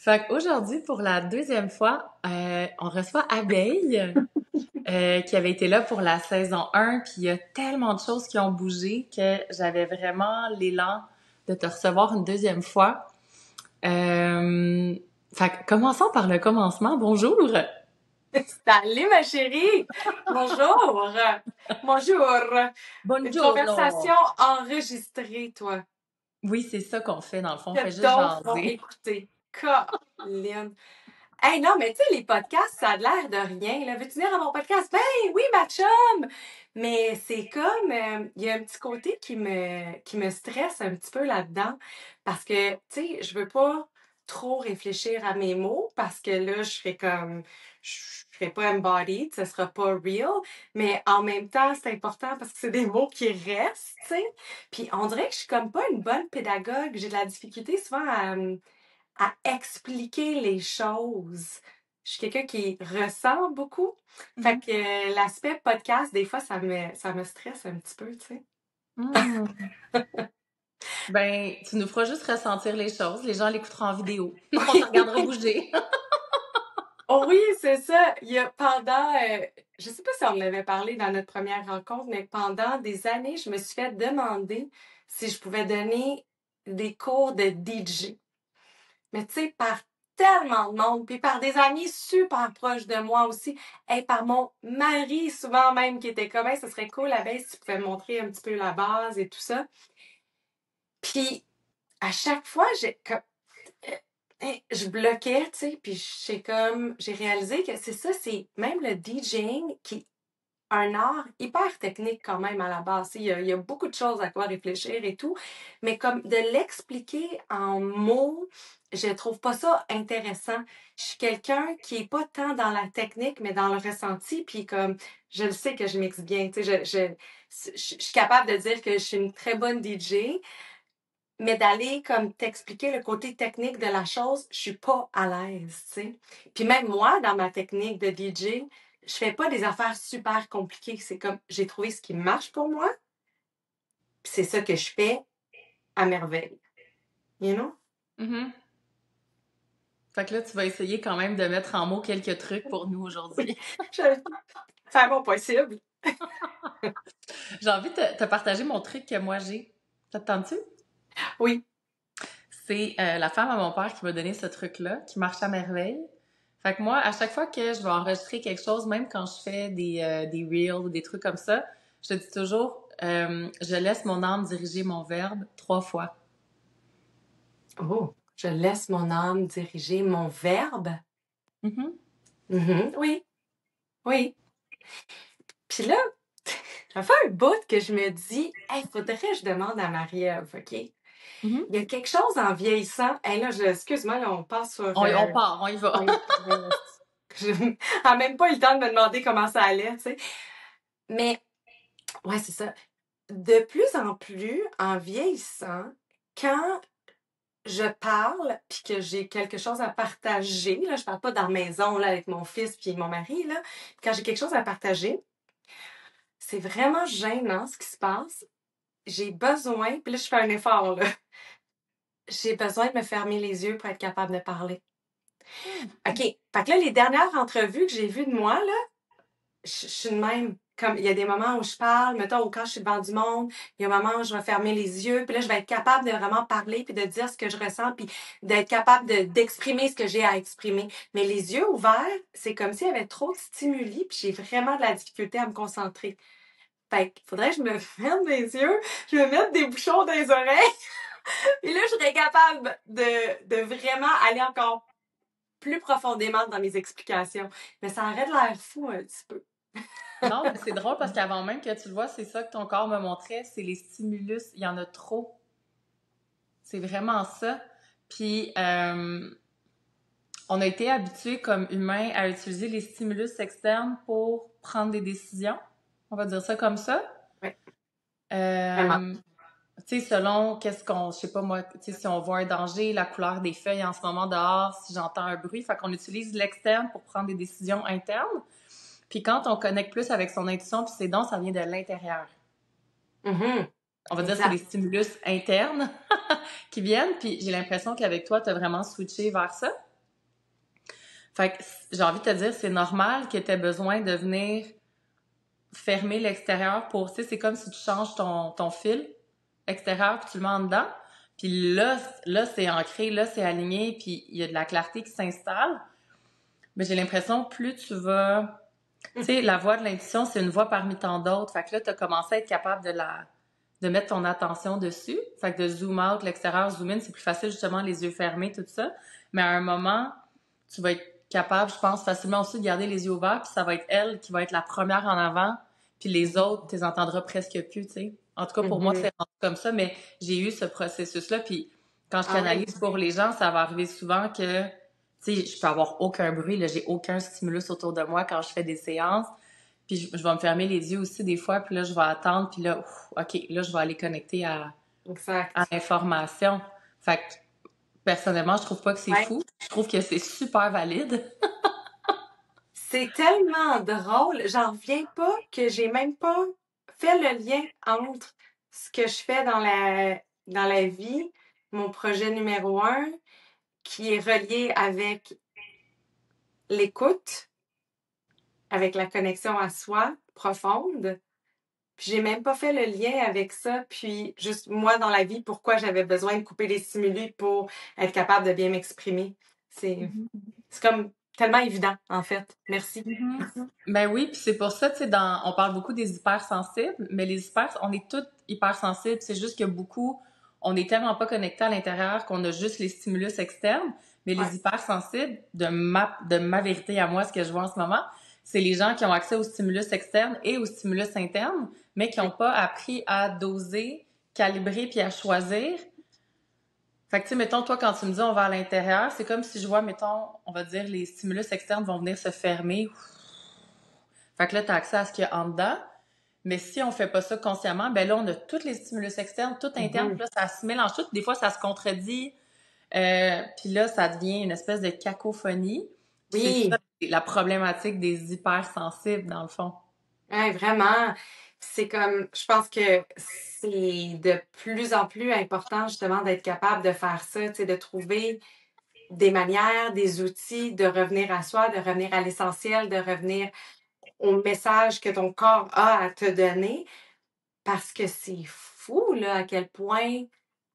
Fait qu'aujourd'hui, pour la deuxième fois, on reçoit Abeille, qui avait été là pour la saison 1, puis il y a tellement de choses qui ont bougé que j'avais vraiment l'élan de te recevoir une deuxième fois. Fait que commençons par le commencement. Bonjour! Salut ma chérie! Bonjour! Bonjour! Une Buongiorno! conversation enregistrée, toi. Oui, c'est ça qu'on fait dans le fond, on fait Que juste d'autres vont jaser. écouter. Colin! Hey, non, mais tu sais, les podcasts, ça a l'air de rien. Là. Veux-tu venir à mon podcast? Ben oui, ma chum! Mais c'est comme, il y a un petit côté qui me stresse un petit peu là-dedans. Parce que, tu sais, je veux pas trop réfléchir à mes mots parce que là, je serais comme, je serais pas embodied, ça sera pas real. Mais en même temps, c'est important parce que c'est des mots qui restent, tu sais. Puis on dirait que je suis comme pas une bonne pédagogue. J'ai de la difficulté souvent à expliquer les choses. Je suis quelqu'un qui ressent beaucoup. Fait que l'aspect podcast, des fois, ça me stresse un petit peu, tu sais. Hmm. Ben, tu nous feras juste ressentir les choses. Les gens l'écouteront en vidéo. On te regardera bouger. Oh oui, c'est ça. Il y a pendant, je sais pas si on en avait parlé dans notre première rencontre, mais pendant des années, je me suis fait demander si je pouvais donner des cours de DJ. Mais tu sais, par tellement de monde, puis par des amis super proches de moi aussi, et par mon mari souvent même qui était comme, hey, ça serait cool, la baisse, si tu pouvais me montrer un petit peu la base et tout ça. Puis à chaque fois, je bloquais, tu sais, puis j'ai réalisé que c'est ça, c'est même le DJing qui un art hyper technique quand même à la base. Il y a beaucoup de choses à quoi réfléchir et tout, mais comme de l'expliquer en mots, je trouve pas ça intéressant. Je suis quelqu'un qui est pas tant dans la technique, mais dans le ressenti, puis comme je le sais que je mixe bien. Tu sais, je suis capable de dire que je suis une très bonne DJ, mais d'aller comme t'expliquer le côté technique de la chose, je suis pas à l'aise, tu sais. Puis même moi, dans ma technique de DJ, je fais pas des affaires super compliquées. C'est comme, j'ai trouvé ce qui marche pour moi, puis c'est ça que je fais à merveille. You know? Mhm. Fait que là, tu vas essayer quand même de mettre en mots quelques trucs pour nous aujourd'hui. Je fais mon possible. J'ai envie de te partager mon truc que moi j'ai. Ça te tente-tu? Oui. C'est la femme à mon père qui m'a donné ce truc-là, qui marche à merveille. Fait que moi, à chaque fois que je vais enregistrer quelque chose, même quand je fais des reels ou des trucs comme ça, je te dis toujours, je laisse mon âme diriger mon verbe 3 fois. Oh, je laisse mon âme diriger mon verbe. Mhm. Mhm. Oui, oui. Puis là, ça fait un bout que je me dis, hey, faudrait que je demande à Marie-Ève, OK? Mhm. Il y a quelque chose en vieillissant. Hey, là, excuse-moi, là, on passe sur. On part, on y va. Oui, je n'ai même pas eu le temps de me demander comment ça allait, tu sais. Mais, ouais, c'est ça. De plus en plus, en vieillissant, quand je parle puis que j'ai quelque chose à partager, là, je parle pas dans la maison là, avec mon fils puis mon mari, là, quand j'ai quelque chose à partager, c'est vraiment gênant ce qui se passe. J'ai besoin, puis là, je fais un effort, là. J'ai besoin de me fermer les yeux pour être capable de parler. OK. Fait que là, les dernières entrevues que j'ai vues de moi, là, je suis de même. Comme il y a des moments où je parle, mettons, ou quand je suis devant du monde, il y a un moment où je vais fermer les yeux, puis là, je vais être capable de vraiment parler, puis de dire ce que je ressens, puis d'être capable d'exprimer ce que j'ai à exprimer. Mais les yeux ouverts, c'est comme s'il y avait trop de stimuli, puis j'ai vraiment de la difficulté à me concentrer. Fait qu'il faudrait que je me ferme les yeux, je me mette des bouchons dans les oreilles, et là, je serais capable de vraiment aller encore plus profondément dans mes explications. Mais ça aurait de l'air fou un petit peu. Non, mais c'est drôle parce qu'avant même que tu le vois, c'est ça que ton corps me montrait, c'est les stimulus. Il y en a trop. C'est vraiment ça. Puis, on a été habitués comme humains à utiliser les stimulus externes pour prendre des décisions. On va dire ça comme ça. Oui, vraiment. Euh, Tu sais, selon qu'est-ce qu'on, je sais pas moi, tu sais, si on voit un danger, la couleur des feuilles en ce moment dehors, si j'entends un bruit, fait qu'on utilise l'externe pour prendre des décisions internes. Puis quand on connecte plus avec son intuition puis ses dons, ça vient de l'intérieur. Mhm. On va dire que c'est des Exact. stimulus internes qui viennent, puis j'ai l'impression qu'avec toi, tu as vraiment switché vers ça. Fait que j'ai envie de te dire, c'est normal que tu aies besoin de venir fermer l'extérieur pour, tu sais, c'est comme si tu changes ton fil extérieur puis tu le mets en dedans. Puis là, c'est ancré, là, c'est aligné, puis il y a de la clarté qui s'installe. Mais j'ai l'impression, plus tu vas... Tu sais, la voix de l'intuition, c'est une voix parmi tant d'autres. Fait que là, tu as commencé à être capable de mettre ton attention dessus. Fait que de zoom out, l'extérieur, zoom in, c'est plus facile, justement, les yeux fermés, tout ça. Mais à un moment, tu vas être capable, je pense, facilement aussi de garder les yeux ouverts, puis ça va être elle qui va être la première en avant, puis les autres, tu les entendras presque plus, tu sais. En tout cas, pour moi, Mhm. c'est rendu comme ça, mais j'ai eu ce processus-là, puis quand je Ah oui. canalise pour les gens, ça va arriver souvent que, tu sais, je peux avoir aucun bruit, là, j'ai aucun stimulus autour de moi quand je fais des séances, puis je vais me fermer les yeux aussi des fois, puis là, je vais attendre, puis là, OK, là, je vais aller connecter à Exact. l'information. Fait que, personnellement, je trouve pas que c'est Ouais. fou. Je trouve que c'est super valide. C'est tellement drôle. J'en reviens pas que j'ai même pas fait le lien entre ce que je fais dans la vie, mon projet numéro un, qui est relié avec l'écoute, avec la connexion à soi profonde. Puis j'ai même pas fait le lien avec ça. Puis juste moi dans la vie, pourquoi j'avais besoin de couper les stimuli pour être capable de bien m'exprimer. C'est c'est comme tellement évident, en fait. Merci. Ben oui, puis c'est pour ça, tu sais, on parle beaucoup des hypersensibles, mais les on est tous hypersensibles. C'est juste que beaucoup, on est tellement pas connectés à l'intérieur qu'on a juste les stimulus externes. Mais Ouais. les hypersensibles, de ma vérité à moi, ce que je vois en ce moment, c'est les gens qui ont accès aux stimulus externes et aux stimulus internes, mais qui n'ont pas appris à doser, calibrer puis à choisir. Fait que, tu sais, mettons, toi, quand tu me dis on va à l'intérieur, c'est comme si je vois, mettons, on va dire, les stimulus externes vont venir se fermer. Fait que là, tu as accès à ce qu'il y a en dedans. Mais si on fait pas ça consciemment, ben là, on a tous les stimulus externes, tout interne, puis Mhm. là, ça se mélange tout. Des fois, ça se contredit. Puis là, ça devient une espèce de cacophonie. Puis c'est ça, Oui, la problématique des hypersensibles, dans le fond. ouais, vraiment. C'est comme, je pense que c'est de plus en plus important justement d'être capable de faire ça, tu sais, de trouver des manières, des outils, de revenir à soi, de revenir à l'essentiel, de revenir au message que ton corps a à te donner, parce que c'est fou, là, à quel point,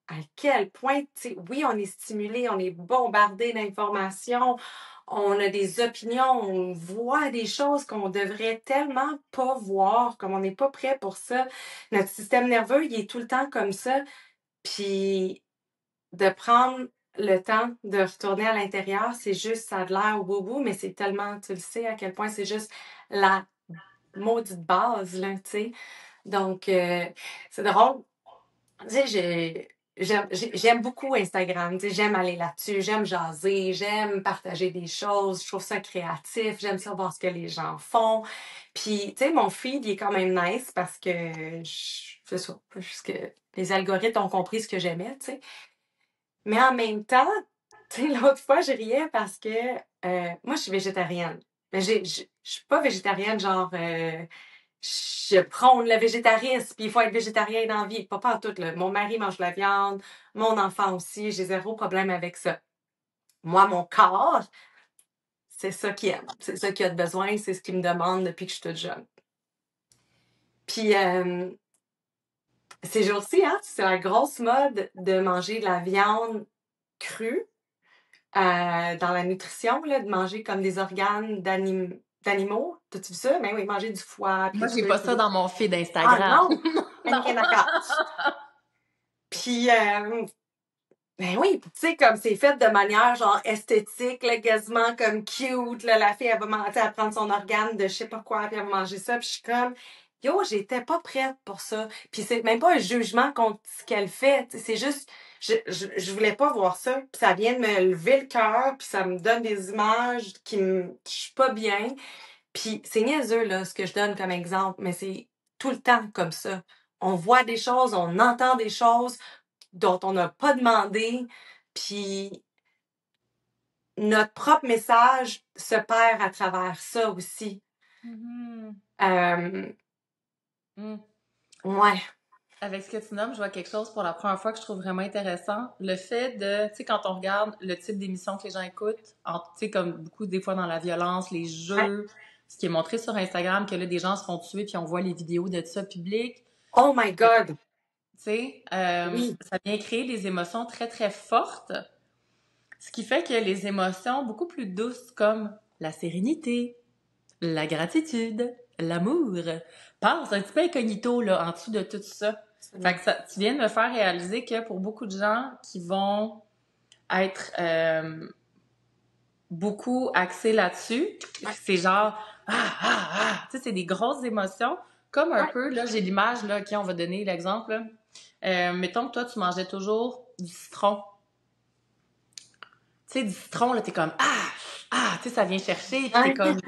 tu sais, oui, on est stimulé, on est bombardé d'informations, on a des opinions, on voit des choses qu'on devrait tellement pas voir, comme on n'est pas prêt pour ça. Notre système nerveux, il est tout le temps comme ça. Puis de prendre le temps de retourner à l'intérieur, c'est juste, ça a de l'air boubou, mais c'est tellement, tu le sais, à quel point c'est juste la maudite base, là, tu sais. Donc, c'est drôle. Tu sais, j'aime beaucoup Instagram. Tu sais, j'aime aller là-dessus, j'aime jaser, j'aime partager des choses. Je trouve ça créatif, j'aime savoir ce que les gens font. Puis, tu sais, mon feed, il est quand même nice parce que c'est ça, juste que les algorithmes ont compris ce que j'aimais, tu sais. Mais en même temps, tu sais, l'autre fois, je riais parce que moi, je suis végétarienne. Mais je suis pas végétarienne, genre je prône le végétarisme, puis il faut être végétarien dans la vie. Pas en tout, là. Mon mari mange de la viande, mon enfant aussi, j'ai zéro problème avec ça. Moi, mon corps, c'est ça qu'il aime. C'est ça qu'il a de besoin, c'est ce qu'il me demande depuis que je suis toute jeune. Puis, ces jours-ci, hein, c'est la grosse mode de manger de la viande crue dans la nutrition, là, de manger comme des organes d'animaux. T'as-tu vu ça? Ben oui, manger du foie, puis Moi, des j'ai pas trucs. ça dans mon feed Ah d'Instagram. non! Non. Ok, d'accord. Puis, ben oui, tu sais, comme c'est fait de manière genre esthétique, là, quasiment comme cute, là, la fille, elle va manger, elle va prendre son organe de je sais pas quoi, puis elle va manger ça, puis je suis comme, yo, j'étais pas prête pour ça. Puis c'est même pas un jugement contre ce qu'elle fait, c'est juste, je voulais pas voir ça, puis ça vient de me lever le cœur, puis ça me donne des images je suis pas bien. Puis c'est niaiseux, là, ce que je donne comme exemple, mais c'est tout le temps comme ça. On voit des choses, on entend des choses dont on n'a pas demandé, puis notre propre message se perd à travers ça aussi. Mhm. Euh, Mm. ouais. avec ce que tu nommes, je vois quelque chose pour la première fois que je trouve vraiment intéressant. Le fait de, tu sais, quand on regarde le type d'émission que les gens écoutent, tu sais, comme beaucoup des fois dans la violence, les Ouais. jeux, ce qui est montré sur Instagram, que là, des gens se font tuer puis on voit les vidéos de ça public. Oh my God! Tu sais, Oui. ça vient créer des émotions très, très fortes, ce qui fait que les émotions beaucoup plus douces comme la sérénité, la gratitude, l'amour, passent un petit peu incognito, là, en dessous de tout ça. Fait Absolument. que ça, tu viens de me faire réaliser que pour beaucoup de gens qui vont être beaucoup axés là-dessus, Ouais. c'est genre, tu sais, c'est des grosses émotions, comme un Ouais. peu, là, j'ai l'image, là, qui on va donner l'exemple, là. Mettons que toi, tu mangeais toujours du citron. Tu sais, du citron, là, t'es comme, tu sais, ça vient chercher, puis t'es Ouais. comme...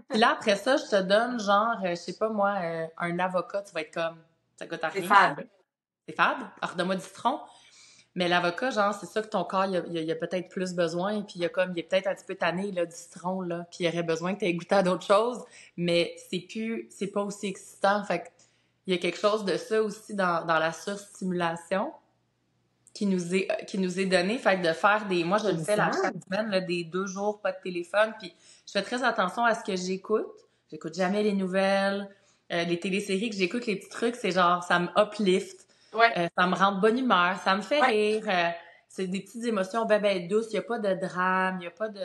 Puis là, après ça, je te donne, genre, je sais pas moi, un avocat, tu vas être comme, ça goûte à C'est rien, ça. fade. C'est fade. Alors, donne-moi du citron. Mais l'avocat, genre, c'est ça que ton corps, il a peut-être plus besoin, puis il est peut-être un petit peu tanné, là, du citron, là, puis il aurait besoin que tu aies goûté à d'autres choses, mais c'est pas aussi excitant. Fait que, il y a quelque chose de ça aussi dans la surstimulation qui nous est donné. Fait que de faire moi, je le fais là chaque Exact. semaine, là, des 2 jours, pas de téléphone, puis je fais très attention à ce que j'écoute. J'écoute jamais les nouvelles, les téléséries que j'écoute, les petits trucs, c'est genre, ça me uplift, Ouais. ça me rend de bonne humeur, ça me fait Ouais. rire, c'est des petites émotions ben douces, il y a pas de drame, il y a pas de,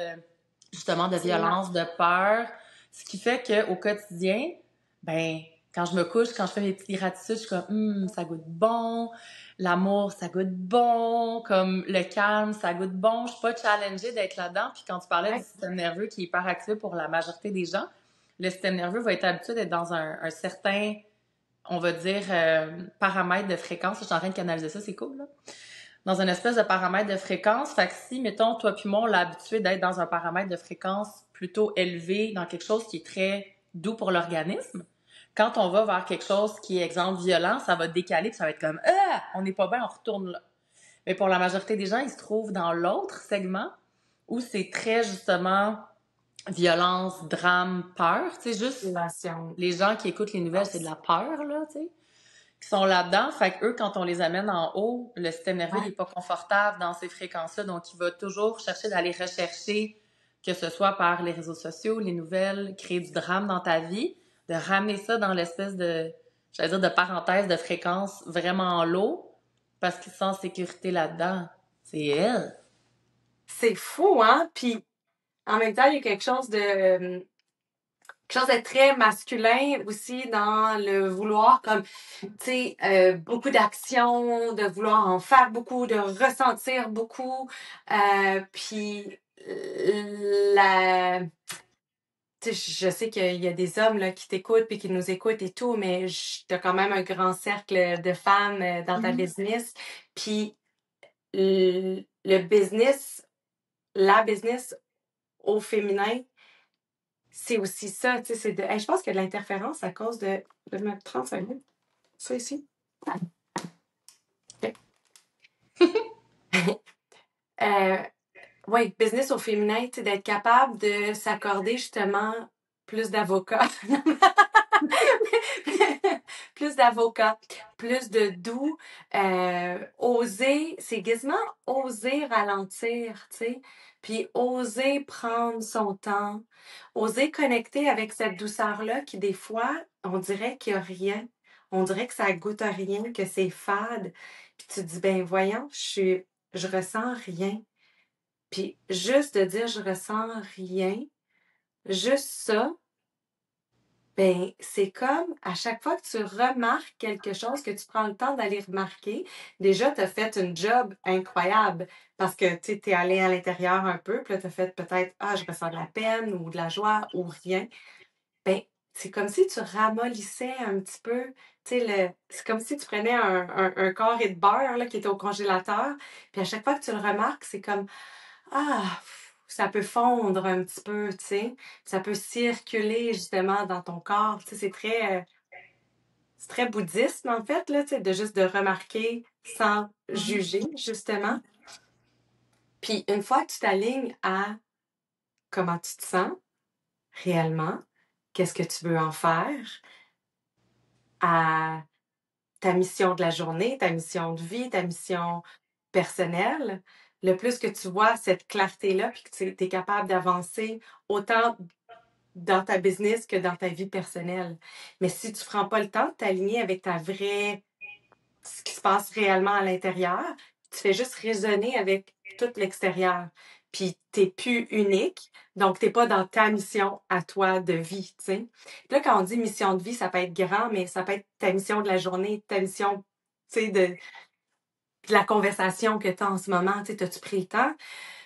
justement, de Absolument. violence, de peur, ce qui fait que au quotidien, ben, quand je me couche, quand je fais mes petits gratitudes, je suis comme, ça goûte bon, l'amour, ça goûte bon, comme le calme, ça goûte bon. Je suis pas challengée d'être là-dedans. Puis quand tu parlais du Ouais. système nerveux qui est hyper actif pour la majorité des gens, le système nerveux va être habitué d'être dans un certain, on va dire, paramètre de fréquence. Je suis en train de canaliser ça, c'est cool, là. Dans une espèce de paramètre de fréquence. Fait que si, mettons, toi puis moi, on l'a habitué d'être dans un paramètre de fréquence plutôt élevé, dans quelque chose qui est très doux pour l'organisme, quand on va vers quelque chose qui est, exemple, violent, ça va décaler, puis ça va être comme on n'est pas bien, on retourne là. Mais pour la majorité des gens, ils se trouvent dans l'autre segment où c'est très, justement, violence, drame, peur. Tu sais, juste Relation. les gens qui écoutent les nouvelles, c'est de la peur, là, tu sais, qui sont là-dedans. Fait que eux, quand on les amène en haut, le système nerveux, il Ouais. est pas confortable dans ces fréquences-là, donc il va toujours chercher d'aller rechercher, que ce soit par les réseaux sociaux, les nouvelles, créer du drame dans ta vie, de ramener ça dans l'espèce de, j'allais dire, de parenthèse de fréquence vraiment en low, parce qu'ils sont en sécurité là-dedans. C'est elle. C'est fou, hein? Puis en même temps, il y a quelque chose de très masculin aussi dans le vouloir, comme, tu sais, beaucoup d'action, de vouloir en faire beaucoup, de ressentir beaucoup. Puis, la... Tu sais, je sais qu'il y a des hommes là, qui t'écoutent puis qui nous écoutent et tout, mais t'as quand même un grand cercle de femmes dans ta Mhm. business. Puis, le business, la business au féminin, c'est aussi ça, tu sais, c'est de... Hey, je pense qu'il y a de l'interférence à cause de mettre 35 minutes. Ça ici. OK. euh, oui, business au féminin, tu sais, d'être capable de s'accorder justement plus d'avocats. Plus d'avocats, plus de doux, oser, c'est quasiment oser ralentir, tu sais, puis oser prendre son temps, oser connecter avec cette douceur-là qui, des fois, on dirait qu'il n'y a rien. On dirait que ça goûte à rien, que c'est fade. Puis tu te dis, ben voyons, je ressens rien. Puis juste de dire je ressens rien, juste ça, ben, c'est comme à chaque fois que tu remarques quelque chose, que tu prends le temps d'aller remarquer, déjà, tu as fait une job incroyable parce que tu es allé à l'intérieur un peu, puis là, tu as fait peut-être, je ressens de la peine ou de la joie ou rien. Ben, c'est comme si tu ramollissais un petit peu, tu sais, c'est comme si tu prenais un carré de beurre là, qui était au congélateur, puis à chaque fois que tu le remarques, c'est comme, ça peut fondre un petit peu, tu sais. Ça peut circuler justement dans ton corps. Tu sais, c'est très bouddhiste, en fait, là, tu sais, de juste de remarquer sans juger, justement. Puis une fois que tu t'alignes à comment tu te sens réellement, qu'est-ce que tu veux en faire, à ta mission de la journée, ta mission de vie, ta mission personnelle, le plus que tu vois cette clarté-là, puis que tu es capable d'avancer autant dans ta business que dans ta vie personnelle. Mais si tu prends pas le temps de t'aligner avec ce qui se passe réellement à l'intérieur, tu fais juste raisonner avec tout l'extérieur. Puis t'es plus unique, donc t'es pas dans ta mission à toi de vie, tu sais. Puis là, quand on dit mission de vie, ça peut être grand, mais ça peut être ta mission de la journée, ta mission, tu sais, de la conversation que tu as en ce moment. Tu sais, as-tu pris le temps?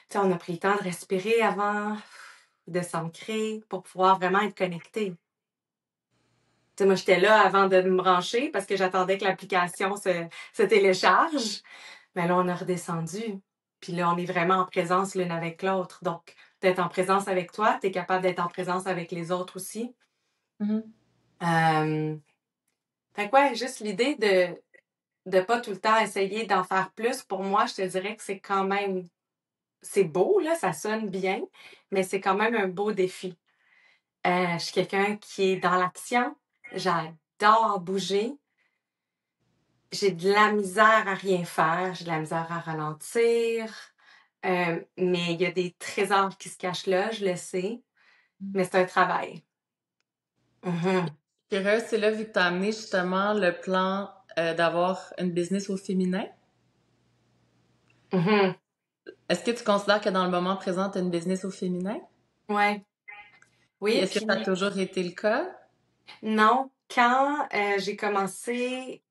Tu sais, on a pris le temps de respirer avant, de s'ancrer pour pouvoir vraiment être connecté. Tu sais, moi, j'étais là avant de me brancher parce que j'attendais que l'application se télécharge. Mais là, on a redescendu. Puis là, on est vraiment en présence l'une avec l'autre. Donc, d'être en présence avec toi, tu es capable d'être en présence avec les autres aussi. Mhm. Fait que ouais, juste l'idée de pas tout le temps essayer d'en faire plus, pour moi, je te dirais que c'est quand même, c'est beau, là, ça sonne bien, mais c'est quand même un beau défi. Je suis quelqu'un qui est dans l'action, j'adore bouger, j'ai de la misère à rien faire, j'ai de la misère à ralentir, mais il y a des trésors qui se cachent là, je le sais, mais c'est un travail. Mhm. Curieuse, c'est là, vu que tu as amené justement le plan d'avoir une business au féminin. Mhm. Est-ce que tu considères que dans le moment présent, tu as une business au féminin? Ouais. Puis Oui, est-ce que ça a puis toujours été le cas? non, quand j'ai commencé.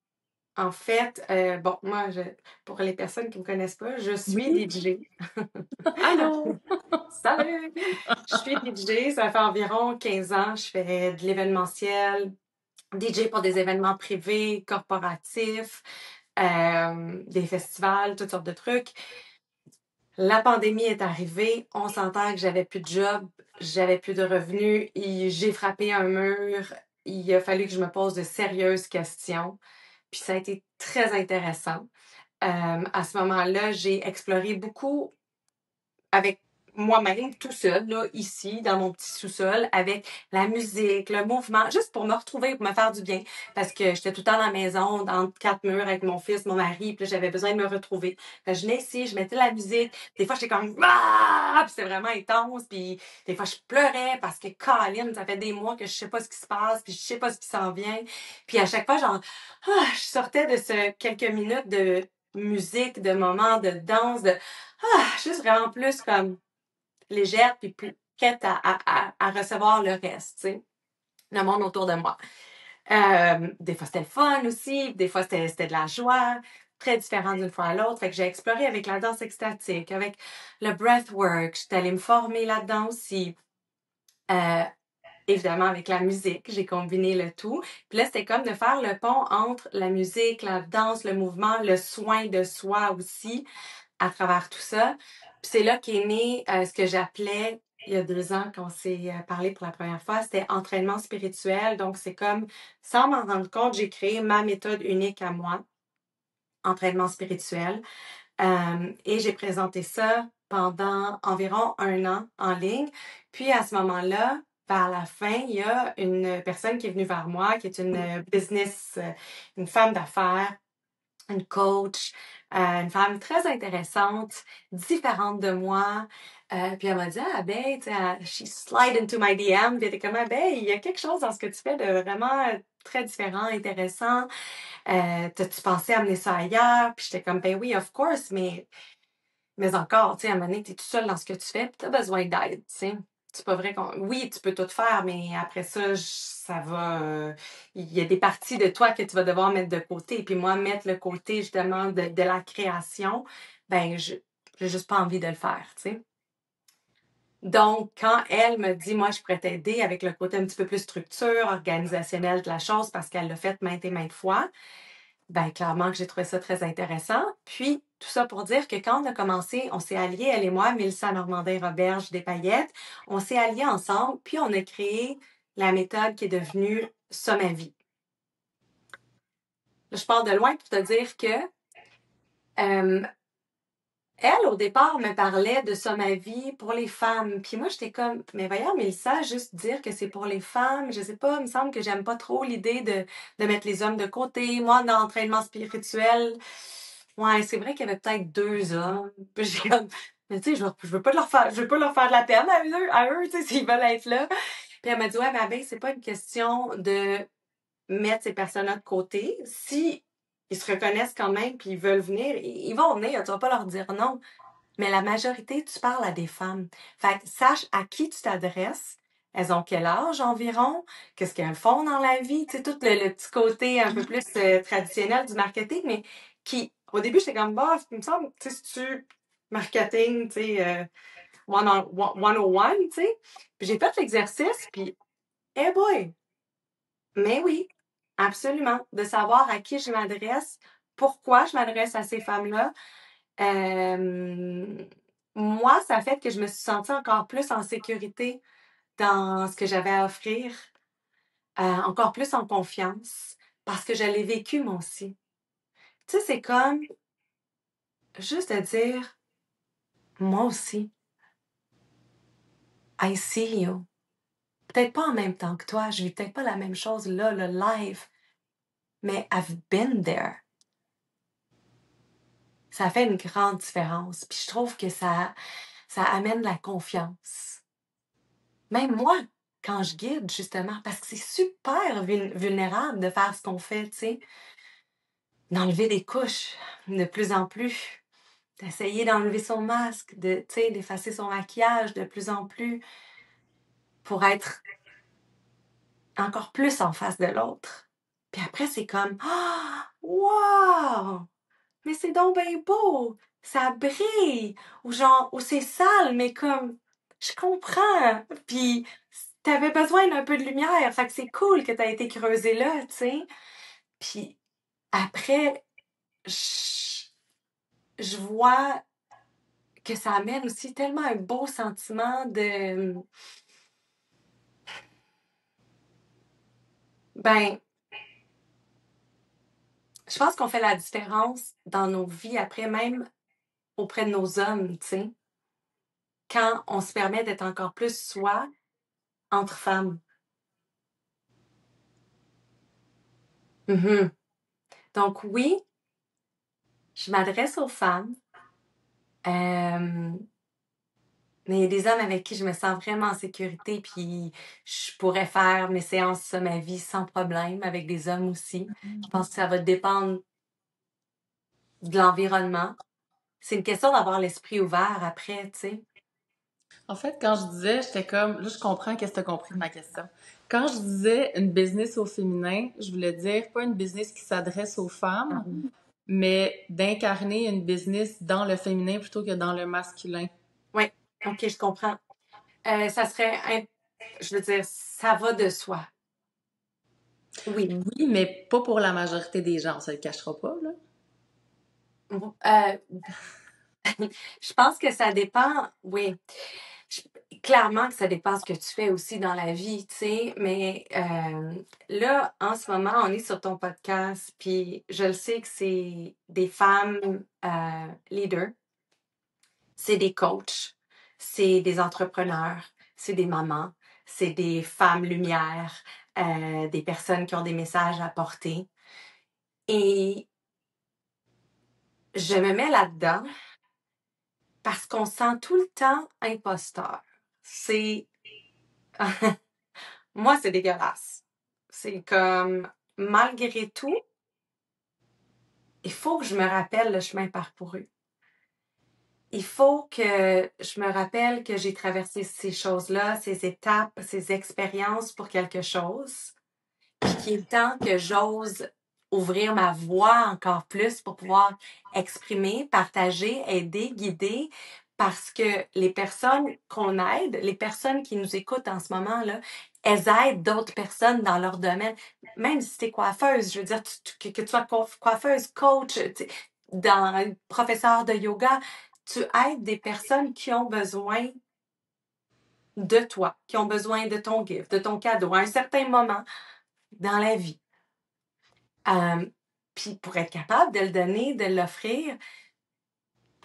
En fait, bon, moi, pour les personnes qui ne me connaissent pas, je suis Oui. DJ. Allô? Salut! Je suis DJ, ça fait environ 15 ans. Je fais de l'événementiel, DJ pour des événements privés, corporatifs, des festivals, toutes sortes de trucs. La pandémie est arrivée, on s'entend que j'avais plus de job, j'avais plus de revenus, j'ai frappé un mur, il a fallu que je me pose de sérieuses questions. Puis ça a été très intéressant. À ce moment-là, j'ai exploré beaucoup avec moi-même, tout seul, là, ici, dans mon petit sous-sol, avec la musique, le mouvement, juste pour me retrouver, pour me faire du bien. Parce que j'étais tout le temps dans la maison, dans quatre murs avec mon fils, mon mari, puis là, j'avais besoin de me retrouver. Fait que je venais ici, je mettais la musique. Des fois, j'étais comme ah! Puis c'était vraiment intense. Puis des fois, je pleurais parce que Colin, ça fait des mois que je sais pas ce qui se passe, puis je sais pas ce qui s'en vient. Puis à chaque fois, genre, je sortais de ce quelques minutes de musique, de moments de danse, de juste vraiment plus comme légère puis plus prête à recevoir le reste, tu sais, le monde autour de moi. Des fois, c'était le fun aussi, des fois, c'était de la joie, très différent d'une fois à l'autre. Fait que j'ai exploré avec la danse extatique, avec le breathwork, j'étais allée me former là-dedans aussi. Euh, Évidemment, avec la musique, j'ai combiné le tout. Puis là, c'était comme de faire le pont entre la musique, la danse, le mouvement, le soin de soi aussi, à travers tout ça. Puis c'est là qu'est né ce que j'appelais, il y a 2 ans, qu'on s'est parlé pour la première fois, c'était entraînement spirituel. Donc, c'est comme, sans m'en rendre compte, j'ai créé ma méthode unique à moi, entraînement spirituel. Et j'ai présenté ça pendant environ 1 an en ligne. Puis à ce moment-là, vers la fin, il y a une personne qui est venue vers moi, qui est une business, une femme d'affaires, une coach, une femme très intéressante, différente de moi. Puis elle m'a dit, ah ben, tu sais, she slide into my DM. Puis elle était comme, ah ben, il y a quelque chose dans ce que tu fais de vraiment très différent, intéressant. T'as-tu pensé amener ça ailleurs? Puis j'étais comme, ben oui, of course, mais encore, tu sais, à un moment donné, t'es tout seul dans ce que tu fais, puis t'as besoin d'aide, tu sais. C'est pas vrai qu'on... Oui, tu peux tout faire, mais après ça, ça va... Il y a des parties de toi que tu vas devoir mettre de côté. Puis moi, mettre le côté, justement, de la création, ben, j'ai juste pas envie de le faire, tu sais. Donc, quand elle me dit, moi, je pourrais t'aider avec le côté un petit peu plus structure, organisationnel de la chose, parce qu'elle l'a fait maintes et maintes fois, ben, clairement que j'ai trouvé ça très intéressant. Puis, tout ça pour dire que quand on a commencé, on s'est alliés, elle et moi, Mélissa Normandin-Roberge des Paillettes, on s'est alliés ensemble, puis on a créé la méthode qui est devenue Ça ma vie. Là, je pars de loin pour te dire que euh, elle, au départ, me parlait de ça, ma vie pour les femmes. Puis moi, j'étais comme, mais voyons, Mélissa, juste dire que c'est pour les femmes, je sais pas, il me semble que j'aime pas trop l'idée de mettre les hommes de côté. Moi, dans l'entraînement spirituel, ouais, c'est vrai qu'il y avait peut-être 2 hommes. Puis j'ai comme, mais tu sais, je veux pas je veux pas leur faire de la peine à eux, tu sais, s'ils veulent être là. Puis elle m'a dit, ouais, mais Abeille, c'est pas une question de mettre ces personnes-là de côté. Si ils se reconnaissent quand même puis ils veulent venir, ils vont venir, tu vas pas leur dire non. Mais la majorité, tu parles à des femmes. Fait que sache à qui tu t'adresses. Elles ont quel âge environ? Qu'est-ce qu'elles font dans la vie? Tu sais, tout le petit côté un peu plus traditionnel du marketing, mais qui, au début, j'étais comme, bah, il me semble, tu sais, si tu marketing, tu sais, 101, tu sais. Puis j'ai fait l'exercice, puis, eh boy! Mais oui, absolument. De savoir à qui je m'adresse, pourquoi je m'adresse à ces femmes-là. Euh, Moi, ça fait que je me suis sentie encore plus en sécurité dans ce que j'avais à offrir, encore plus en confiance, parce que je l'ai vécu moi aussi. Tu sais, c'est comme juste de dire, moi aussi, I see you. Peut-être pas en même temps que toi, je vis peut-être pas la même chose là, le live, mais I've been there. Ça fait une grande différence. Puis je trouve que ça amène la confiance. Même moi, quand je guide, justement, parce que c'est super vulnérable de faire ce qu'on fait, tu sais, d'enlever des couches de plus en plus, d'essayer d'enlever son masque, tu sais, d'effacer son maquillage de plus en plus pour être encore plus en face de l'autre. Puis après, c'est comme, ah, wow! Mais c'est donc bien beau! Ça brille! Ou genre, ou c'est sale, mais comme, je comprends! Puis, t'avais besoin d'un peu de lumière, fait que c'est cool que t'as été creusé là, tu sais. Puis après, je, je vois que ça amène aussi tellement un beau sentiment de, ben, je pense qu'on fait la différence dans nos vies après, même auprès de nos hommes, tu sais, quand on se permet d'être encore plus soi entre femmes. Mhm. Donc oui, je m'adresse aux femmes, euh, mais il y a des hommes avec qui je me sens vraiment en sécurité, puis je pourrais faire mes séances sur ma vie sans problème avec des hommes aussi. Je pense que ça va dépendre de l'environnement. C'est une question d'avoir l'esprit ouvert après, tu sais. En fait, quand je disais, j'étais comme, là, je comprends qu'est-ce que tu as compris de ma question. Quand je disais une business au féminin, je voulais dire pas une business qui s'adresse aux femmes, Mhm. mais d'incarner une business dans le féminin plutôt que dans le masculin. Oui, ok, je comprends. Ça serait, je veux dire, ça va de soi. Oui. Oui, mais pas pour la majorité des gens, on se le cachera pas, là. Euh, je pense que ça dépend, oui. Je- Clairement que ça dépend ce que tu fais aussi dans la vie, tu sais, mais là, en ce moment, on est sur ton podcast, puis je le sais que c'est des femmes leaders, c'est des coachs, c'est des entrepreneurs, c'est des mamans, c'est des femmes lumière, des personnes qui ont des messages à porter. Et je me mets là-dedans parce qu'on se sent tout le temps imposteur. C'est Moi, c'est dégueulasse. C'est comme, malgré tout, il faut que je me rappelle le chemin parcouru. Il faut que je me rappelle que j'ai traversé ces choses-là, ces étapes, ces expériences pour quelque chose, puis qu'il est temps que j'ose ouvrir ma voix encore plus pour pouvoir exprimer, partager, aider, guider, parce que les personnes qu'on aide, les personnes qui nous écoutent en ce moment-là, elles aident d'autres personnes dans leur domaine. Même si tu es coiffeuse, je veux dire, que tu sois coiffeuse, coach, professeur de yoga, tu aides des personnes qui ont besoin de toi, qui ont besoin de ton gift, de ton cadeau, à un certain moment dans la vie. Euh, Puis pour être capable de le donner, de l'offrir,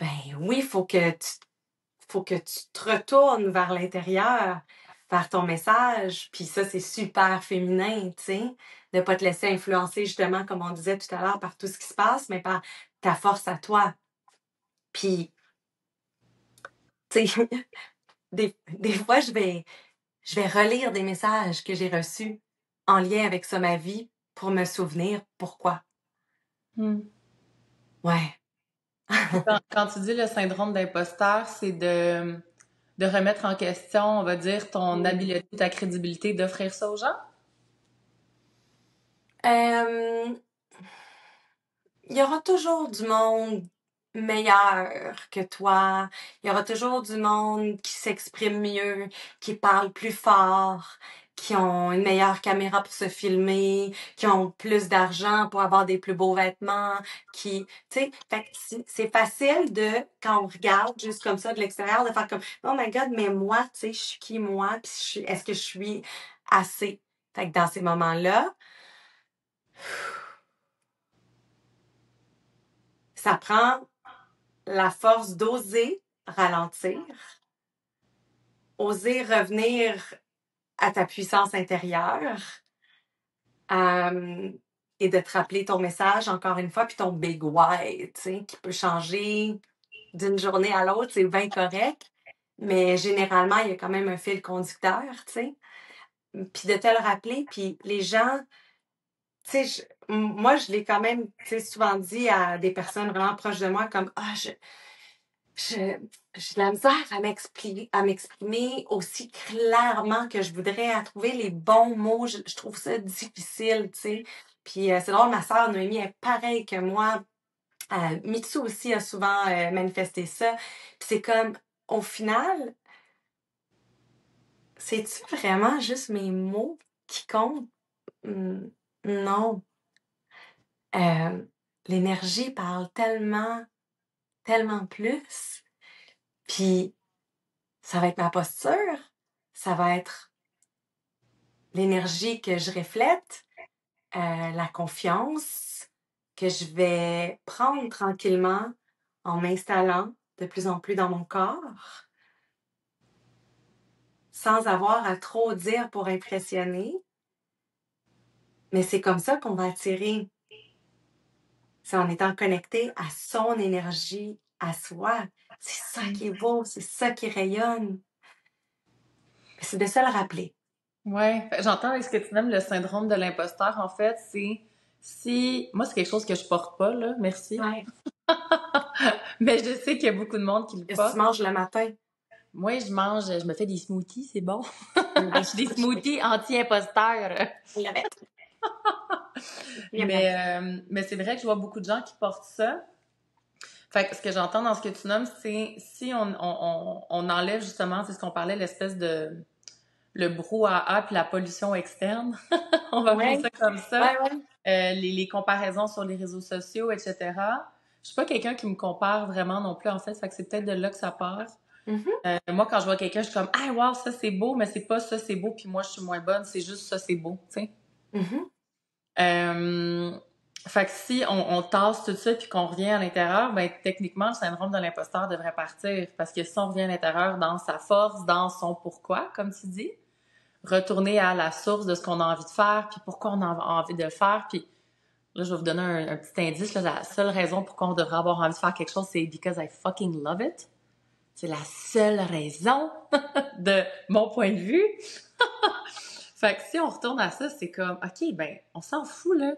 Ben oui, faut que tu te retournes vers l'intérieur, vers ton message. Puis ça, c'est super féminin, tu sais, de pas te laisser influencer, justement, comme on disait tout à l'heure, par tout ce qui se passe, mais par ta force à toi. Puis, tu sais, des fois, je vais relire des messages que j'ai reçus en lien avec ça, ma vie, pour me souvenir pourquoi. Hmm. Ouais. Quand tu dis le syndrome d'imposteur, c'est de remettre en question, on va dire, ton Mm. habileté, ta crédibilité d'offrir ça aux gens? Euh, il y aura toujours du monde meilleur que toi. Il y aura toujours du monde qui s'exprime mieux, qui parle plus fort, qui ont une meilleure caméra pour se filmer, qui ont plus d'argent pour avoir des plus beaux vêtements, qui, tu sais, fait que c'est facile de, quand on regarde juste comme ça de l'extérieur, de faire comme, oh my God, mais moi, tu sais, je suis qui moi, puis est-ce que je suis assez? Fait que dans ces moments-là, ça prend la force d'oser ralentir, oser revenir à ta puissance intérieure euh, et de te rappeler ton message encore une fois, puis ton big why, tu sais, qui peut changer d'une journée à l'autre, c'est bien correct, mais généralement, il y a quand même un fil conducteur, tu sais. Puis de te le rappeler, puis les gens, tu sais, moi, je l'ai quand même, tu sais, souvent dit à des personnes vraiment proches de moi, comme, je j'ai de la misère à m'exprimer aussi clairement que je voudrais, à trouver les bons mots. Je trouve ça difficile, tu sais. Puis c'est drôle, ma sœur Noémie est pareille que moi. Mitsu aussi a souvent manifesté ça. Puis c'est comme, au final, c'est-tu vraiment juste mes mots qui comptent? Hmm, non. Euh, L'énergie parle tellement, tellement plus. Puis ça va être ma posture, ça va être l'énergie que je reflète, la confiance que je vais prendre tranquillement en m'installant de plus en plus dans mon corps, sans avoir à trop dire pour impressionner. Mais c'est comme ça qu'on va attirer. C'est en étant connecté à son énergie, à soi. C'est ça qui est beau, c'est ça qui rayonne. C'est de ça le rappeler. Ouais, j'entends avec ce que tu nommes le syndrome de l'imposteur. En fait, c'est si moi c'est quelque chose que je porte pas là, merci. Ouais. Mais je sais qu'il y a beaucoup de monde qui le Qu'est-ce que tu porte. manges le matin? Moi, je me fais des smoothies, c'est bon. Oui. Je fais des smoothies anti-imposteurs. La bête. Mais c'est vrai que je vois beaucoup de gens qui portent ça. Fait que ce que j'entends dans ce que tu nommes, c'est si on enlève justement, c'est ce qu'on parlait, l'espèce de le brouhaha puis la pollution externe, on va appeler Ouais, ça comme ça, ouais, ouais. les comparaisons sur les réseaux sociaux, etc. Je suis pas quelqu'un qui me compare vraiment non plus, en fait que c'est peut-être de là que ça part. Mhm, Moi, quand je vois quelqu'un, je suis comme, ah, wow, ça c'est beau, mais c'est pas ça c'est beau, puis moi je suis moins bonne, c'est juste ça c'est beau, tu sais. mhm. Euh, Fait que si on tasse tout ça puis qu'on revient à l'intérieur, ben techniquement le syndrome de l'imposteur devrait partir parce que si on revient à l'intérieur dans sa force, dans son pourquoi, comme tu dis, retourner à la source de ce qu'on a envie de faire puis pourquoi on a envie de le faire puis là je vais vous donner un petit indice là, la seule raison pourquoi on devrait avoir envie de faire quelque chose c'est because I fucking love it. C'est la seule raison de mon point de vue. Fait que si on retourne à ça, c'est comme OK, ben on s'en fout là.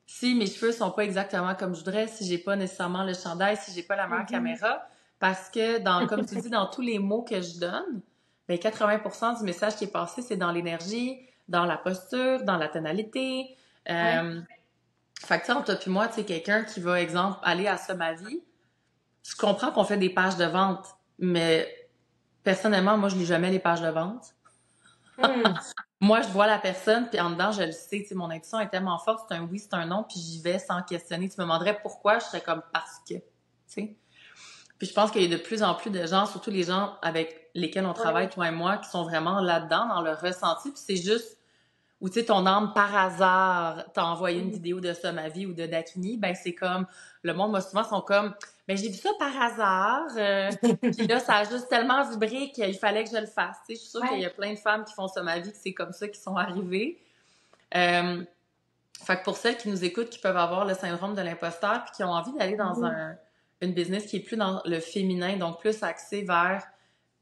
Si mes cheveux sont pas exactement comme je voudrais, si j'ai pas nécessairement le chandail, si j'ai pas la meilleure Mhm. caméra, parce que comme tu dis, dans tous les mots que je donne, ben 80% du message qui est passé, c'est dans l'énergie, dans la posture, dans la tonalité. Ouais. Fait que tu sais, entre toi puis moi, tu sais, quelqu'un qui va, exemple, aller à ça ma vie, je comprends qu'on fait des pages de vente, mais personnellement, moi, je lis jamais les pages de vente. Hmm. Moi, je vois la personne, puis en dedans, je le sais, tu sais, mon intuition est tellement forte, c'est un oui, c'est un non, puis j'y vais sans questionner. Tu me demanderais pourquoi, je serais comme parce que, tu sais. Puis je pense qu'il y a de plus en plus de gens, surtout les gens avec lesquels on Ouais, travaille, ouais. toi et moi, qui sont vraiment là-dedans, dans le ressenti, puis c'est juste, ou tu sais, ton âme par hasard t'a envoyé une Mhm. vidéo de ça, ma vie, ou de Dakini, ben c'est comme, le monde, moi, souvent, sont comme, Ben, j'ai vu ça par hasard. Puis là, ça a juste tellement vibré qu'il fallait que je le fasse. Tu sais, je suis sûre qu'il y Ouais. a plein de femmes qui font ça ma vie, que c'est comme ça qui sont arrivées. Euh, Fait que pour celles qui nous écoutent, qui peuvent avoir le syndrome de l'imposteur, puis qui ont envie d'aller dans Mhm. une business qui est plus dans le féminin, donc plus axé vers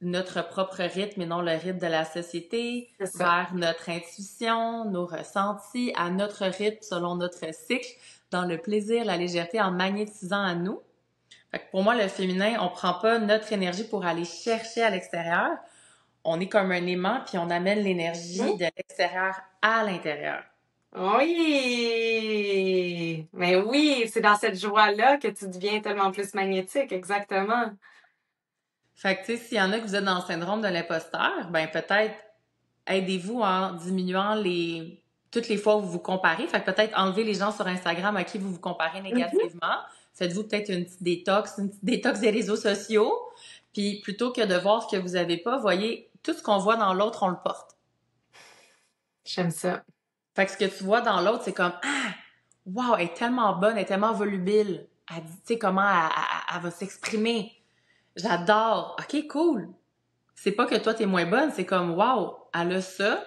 notre propre rythme et non le rythme de la société, C'est ça. vers notre intuition, nos ressentis, à notre rythme selon notre cycle, dans le plaisir, la légèreté, en magnétisant à nous. Fait que pour moi, le féminin, on prend pas notre énergie pour aller chercher à l'extérieur. On est comme un aimant, puis on amène l'énergie Mhm. de l'extérieur à l'intérieur. Oui! Mais oui, c'est dans cette joie-là que tu deviens tellement plus magnétique, exactement. Fait que, tu sais, s'il y en a que vous êtes dans le syndrome de l'imposteur, ben peut-être aidez-vous en diminuant toutes les fois où vous vous comparez. Fait que peut-être enlever les gens sur Instagram à qui vous vous comparez Mhm. négativement. Faites-vous peut-être une petite détox des réseaux sociaux. Puis plutôt que de voir ce que vous avez pas, voyez, tout ce qu'on voit dans l'autre, on le porte. J'aime ça. Fait que ce que tu vois dans l'autre, c'est comme, ah, wow, elle est tellement bonne, elle est tellement volubile. Elle dit, tu sais, comment elle va s'exprimer. J'adore. OK, cool. C'est pas que toi, t'es moins bonne, c'est comme, wow, elle a ça.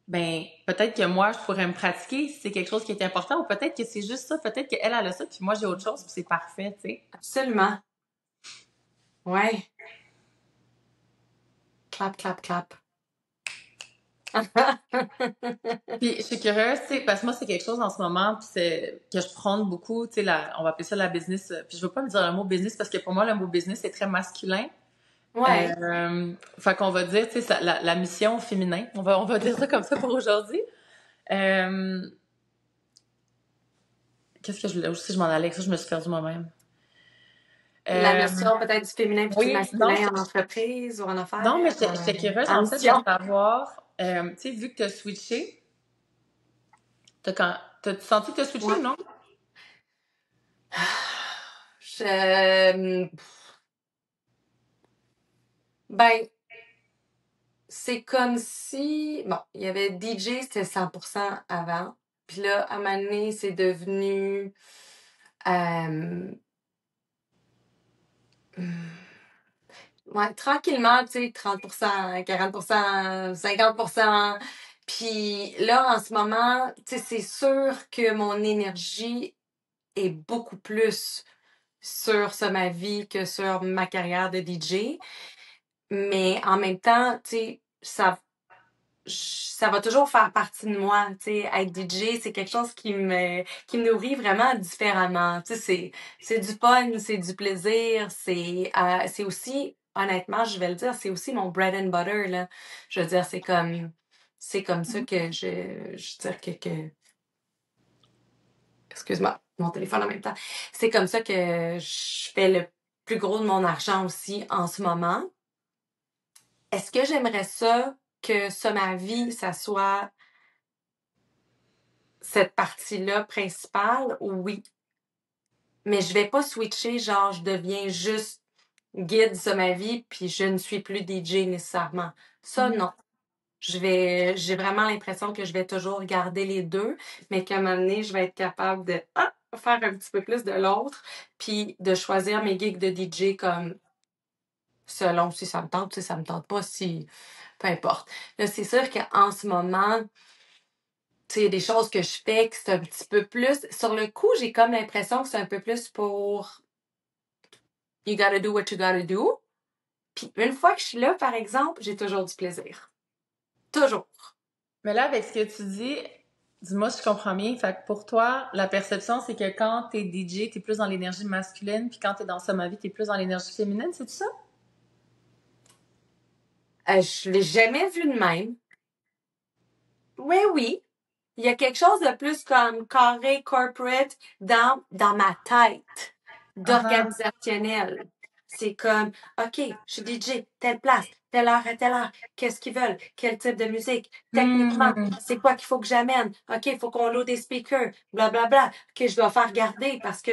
Ben, peut-être que moi, je pourrais me pratiquer si c'est quelque chose qui est important, ou peut-être que c'est juste ça, peut-être qu'elle, elle a ça, puis moi, j'ai autre chose, puis c'est parfait, tu sais. Absolument. Ouais. Clap, clap, clap. Puis je suis curieuse, tu sais, parce que moi, c'est quelque chose en ce moment, puis c'est que je prône beaucoup, tu sais, on va appeler ça la business, puis je veux pas me dire le mot business, parce que pour moi, le mot business est très masculin. Ouais. Fait qu'on va dire, tu sais, la mission féminin, on va dire ça comme ça pour aujourd'hui. Euh, Qu'est-ce que je voulais aussi, je m'en allais avec ça, je me suis perdue moi-même. La Euh, notion peut-être du féminin puis du oui, non, masculin en entreprise ou en non, mais affaires, j'étais curieuse, en en fait, de mission. savoir, tu sais, vu que tu as switché, t'as-tu senti que tu as switché Ouais. ou non? Je... Ben, c'est comme si... Bon, il y avait DJ, c'était 100% avant. Puis là, à un moment donné, c'est devenu... euh, Ouais, tranquillement, tu sais, 30%, 40%, 50%. Puis là, en ce moment, tu sais, c'est sûr que mon énergie est beaucoup plus sur ma vie que sur ma carrière de DJ. Mais en même temps, tu sais, ça va toujours faire partie de moi. Tu sais, être DJ, c'est quelque chose qui me nourrit vraiment différemment. Tu sais, c'est du fun, c'est du plaisir, c'est aussi, honnêtement, je vais le dire, c'est aussi mon bread and butter, là. Je veux dire, c'est comme ça que je veux dire excuse-moi, mon téléphone en même temps. C'est comme ça que je fais le plus gros de mon argent aussi en ce moment. Est-ce que j'aimerais ça que ma vie, ça soit cette partie-là principale? Oui. Mais je vais pas switcher, genre, je deviens juste guide sur ma vie, puis je ne suis plus DJ nécessairement. Ça, Mhm. non. J'ai vraiment l'impression que je vais toujours garder les deux, mais qu'à un moment donné, je vais être capable de faire un petit peu plus de l'autre, puis de choisir mes gigs de DJ comme selon si ça me tente, si ça me tente pas, si peu importe. Là, c'est sûr qu'en ce moment, tu sais, il y a des choses que je fais que c'est un petit peu plus. Sur le coup, j'ai comme l'impression que c'est un peu plus pour you gotta do what you gotta do. Puis une fois que je suis là, par exemple, j'ai toujours du plaisir. Toujours. Mais là, avec ce que tu dis, dis-moi si je comprends bien. Fait que pour toi, la perception, c'est que quand t'es DJ, t'es plus dans l'énergie masculine, puis quand t'es dans Soma Vie, t'es plus dans l'énergie féminine, c'est ça? Je l'ai jamais vu de même. Oui, oui. Il y a quelque chose de plus comme carré corporate dans ma tête, Uh-huh. d'organisationnel. C'est comme, OK, je suis DJ, telle place, telle heure à telle heure, qu'est-ce qu'ils veulent, quel type de musique, techniquement, Hmm. c'est quoi qu'il faut que j'amène, OK, il faut qu'on load des speakers, blablabla, bla, bla. OK, je dois faire garder parce que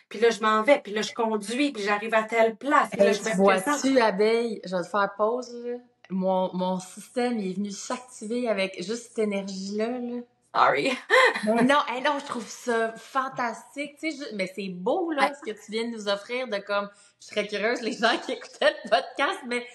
puis là je m'en vais, puis là je conduis, puis j'arrive à telle place, puis là Hey, je tu fais que ça. vois-tu, abeille? Je vais te faire pause, là. Mon système il est venu s'activer avec juste cette énergie-là, là. Sorry. Mais non, hey, non, je trouve ça fantastique. Tu sais, mais c'est beau, là, Ouais, ce que tu viens de nous offrir de comme, je serais curieuse, les gens qui écoutaient le podcast, mais,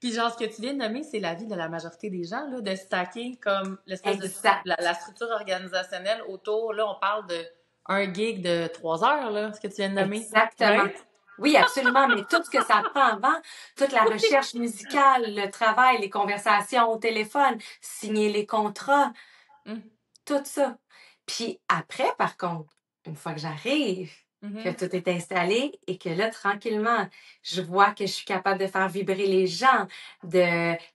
puis genre, ce que tu viens de nommer, c'est la vie de la majorité des gens, là, de stacker comme l'espèce de, exact. la structure organisationnelle autour, là, on parle de un gig de 3 heures, là, ce que tu viens de nommer. Exactement. Right? Oui, absolument, mais tout ce que ça prend avant, toute la recherche musicale, le travail, les conversations au téléphone, signer les contrats, Mm. tout ça. Puis après, par contre, une fois que j'arrive, que Mhm. tout est installé et que là, tranquillement, je vois que je suis capable de faire vibrer les gens, tu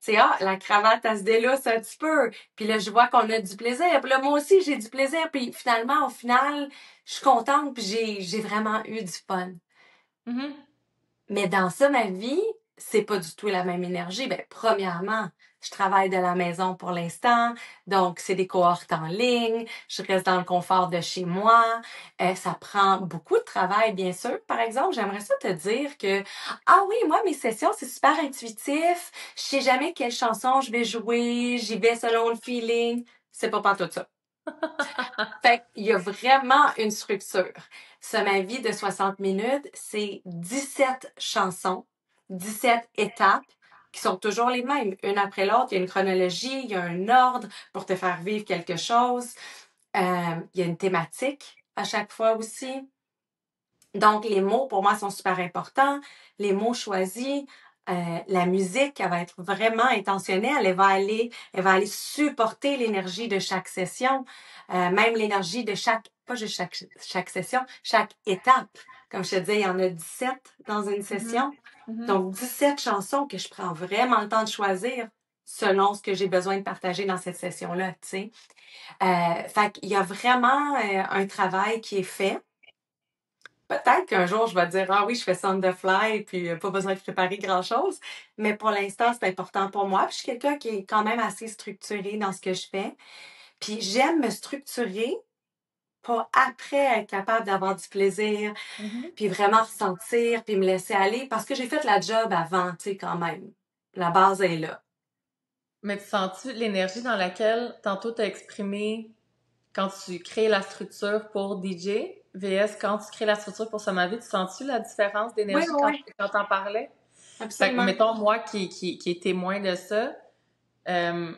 sais, la cravate, elle se délousse un petit peu. Puis là, je vois qu'on a du plaisir. Puis là, moi aussi, j'ai du plaisir. Puis finalement, au final, je suis contente puis j'ai vraiment eu du fun. Mhm. Mais dans ça, ma vie, c'est pas du tout la même énergie. Ben, premièrement, je travaille de la maison pour l'instant, donc c'est des cohortes en ligne, je reste dans le confort de chez moi. Ça prend beaucoup de travail, bien sûr. Par exemple, j'aimerais ça te dire que, ah oui, moi, mes sessions, c'est super intuitif. Je sais jamais quelle chanson je vais jouer, j'y vais selon le feeling. C'est pas tout ça. Fait qu'il y a vraiment une structure. Ça, ma vie de 60 minutes, c'est 17 chansons, 17 étapes qui sont toujours les mêmes, une après l'autre. Il y a une chronologie, il y a un ordre pour te faire vivre quelque chose. Il y a une thématique à chaque fois aussi. Donc, les mots, pour moi, sont super importants. Les mots choisis, la musique, elle va être vraiment intentionnelle. Elle va aller supporter l'énergie de chaque session, même l'énergie de pas juste chaque session, chaque étape. Comme je te disais, il y en a 17 dans une Mhm. session. Mhm. Donc, 17 chansons que je prends vraiment le temps de choisir selon ce que j'ai besoin de partager dans cette session-là, tu sais. Fait qu'il y a vraiment un travail qui est fait. Peut-être qu'un jour, je vais dire, ah oui, je fais ça on the fly, puis pas besoin de préparer grand-chose. Mais pour l'instant, c'est important pour moi. Puis je suis quelqu'un qui est quand même assez structuré dans ce que je fais. Puis j'aime me structurer pour après être capable d'avoir du plaisir, Mhm. puis vraiment ressentir, puis me laisser aller. Parce que j'ai fait la job avant, tu sais, quand même. La base est là. Mais tu sens-tu l'énergie dans laquelle tantôt t'as exprimé quand tu crées la structure pour DJ, VS quand tu crées la structure pour Somavi, tu sens-tu la différence Oui, d'énergie oui, oui, quand t'en parlais? Fait que, absolument. mettons, moi qui est témoin de ça, euh,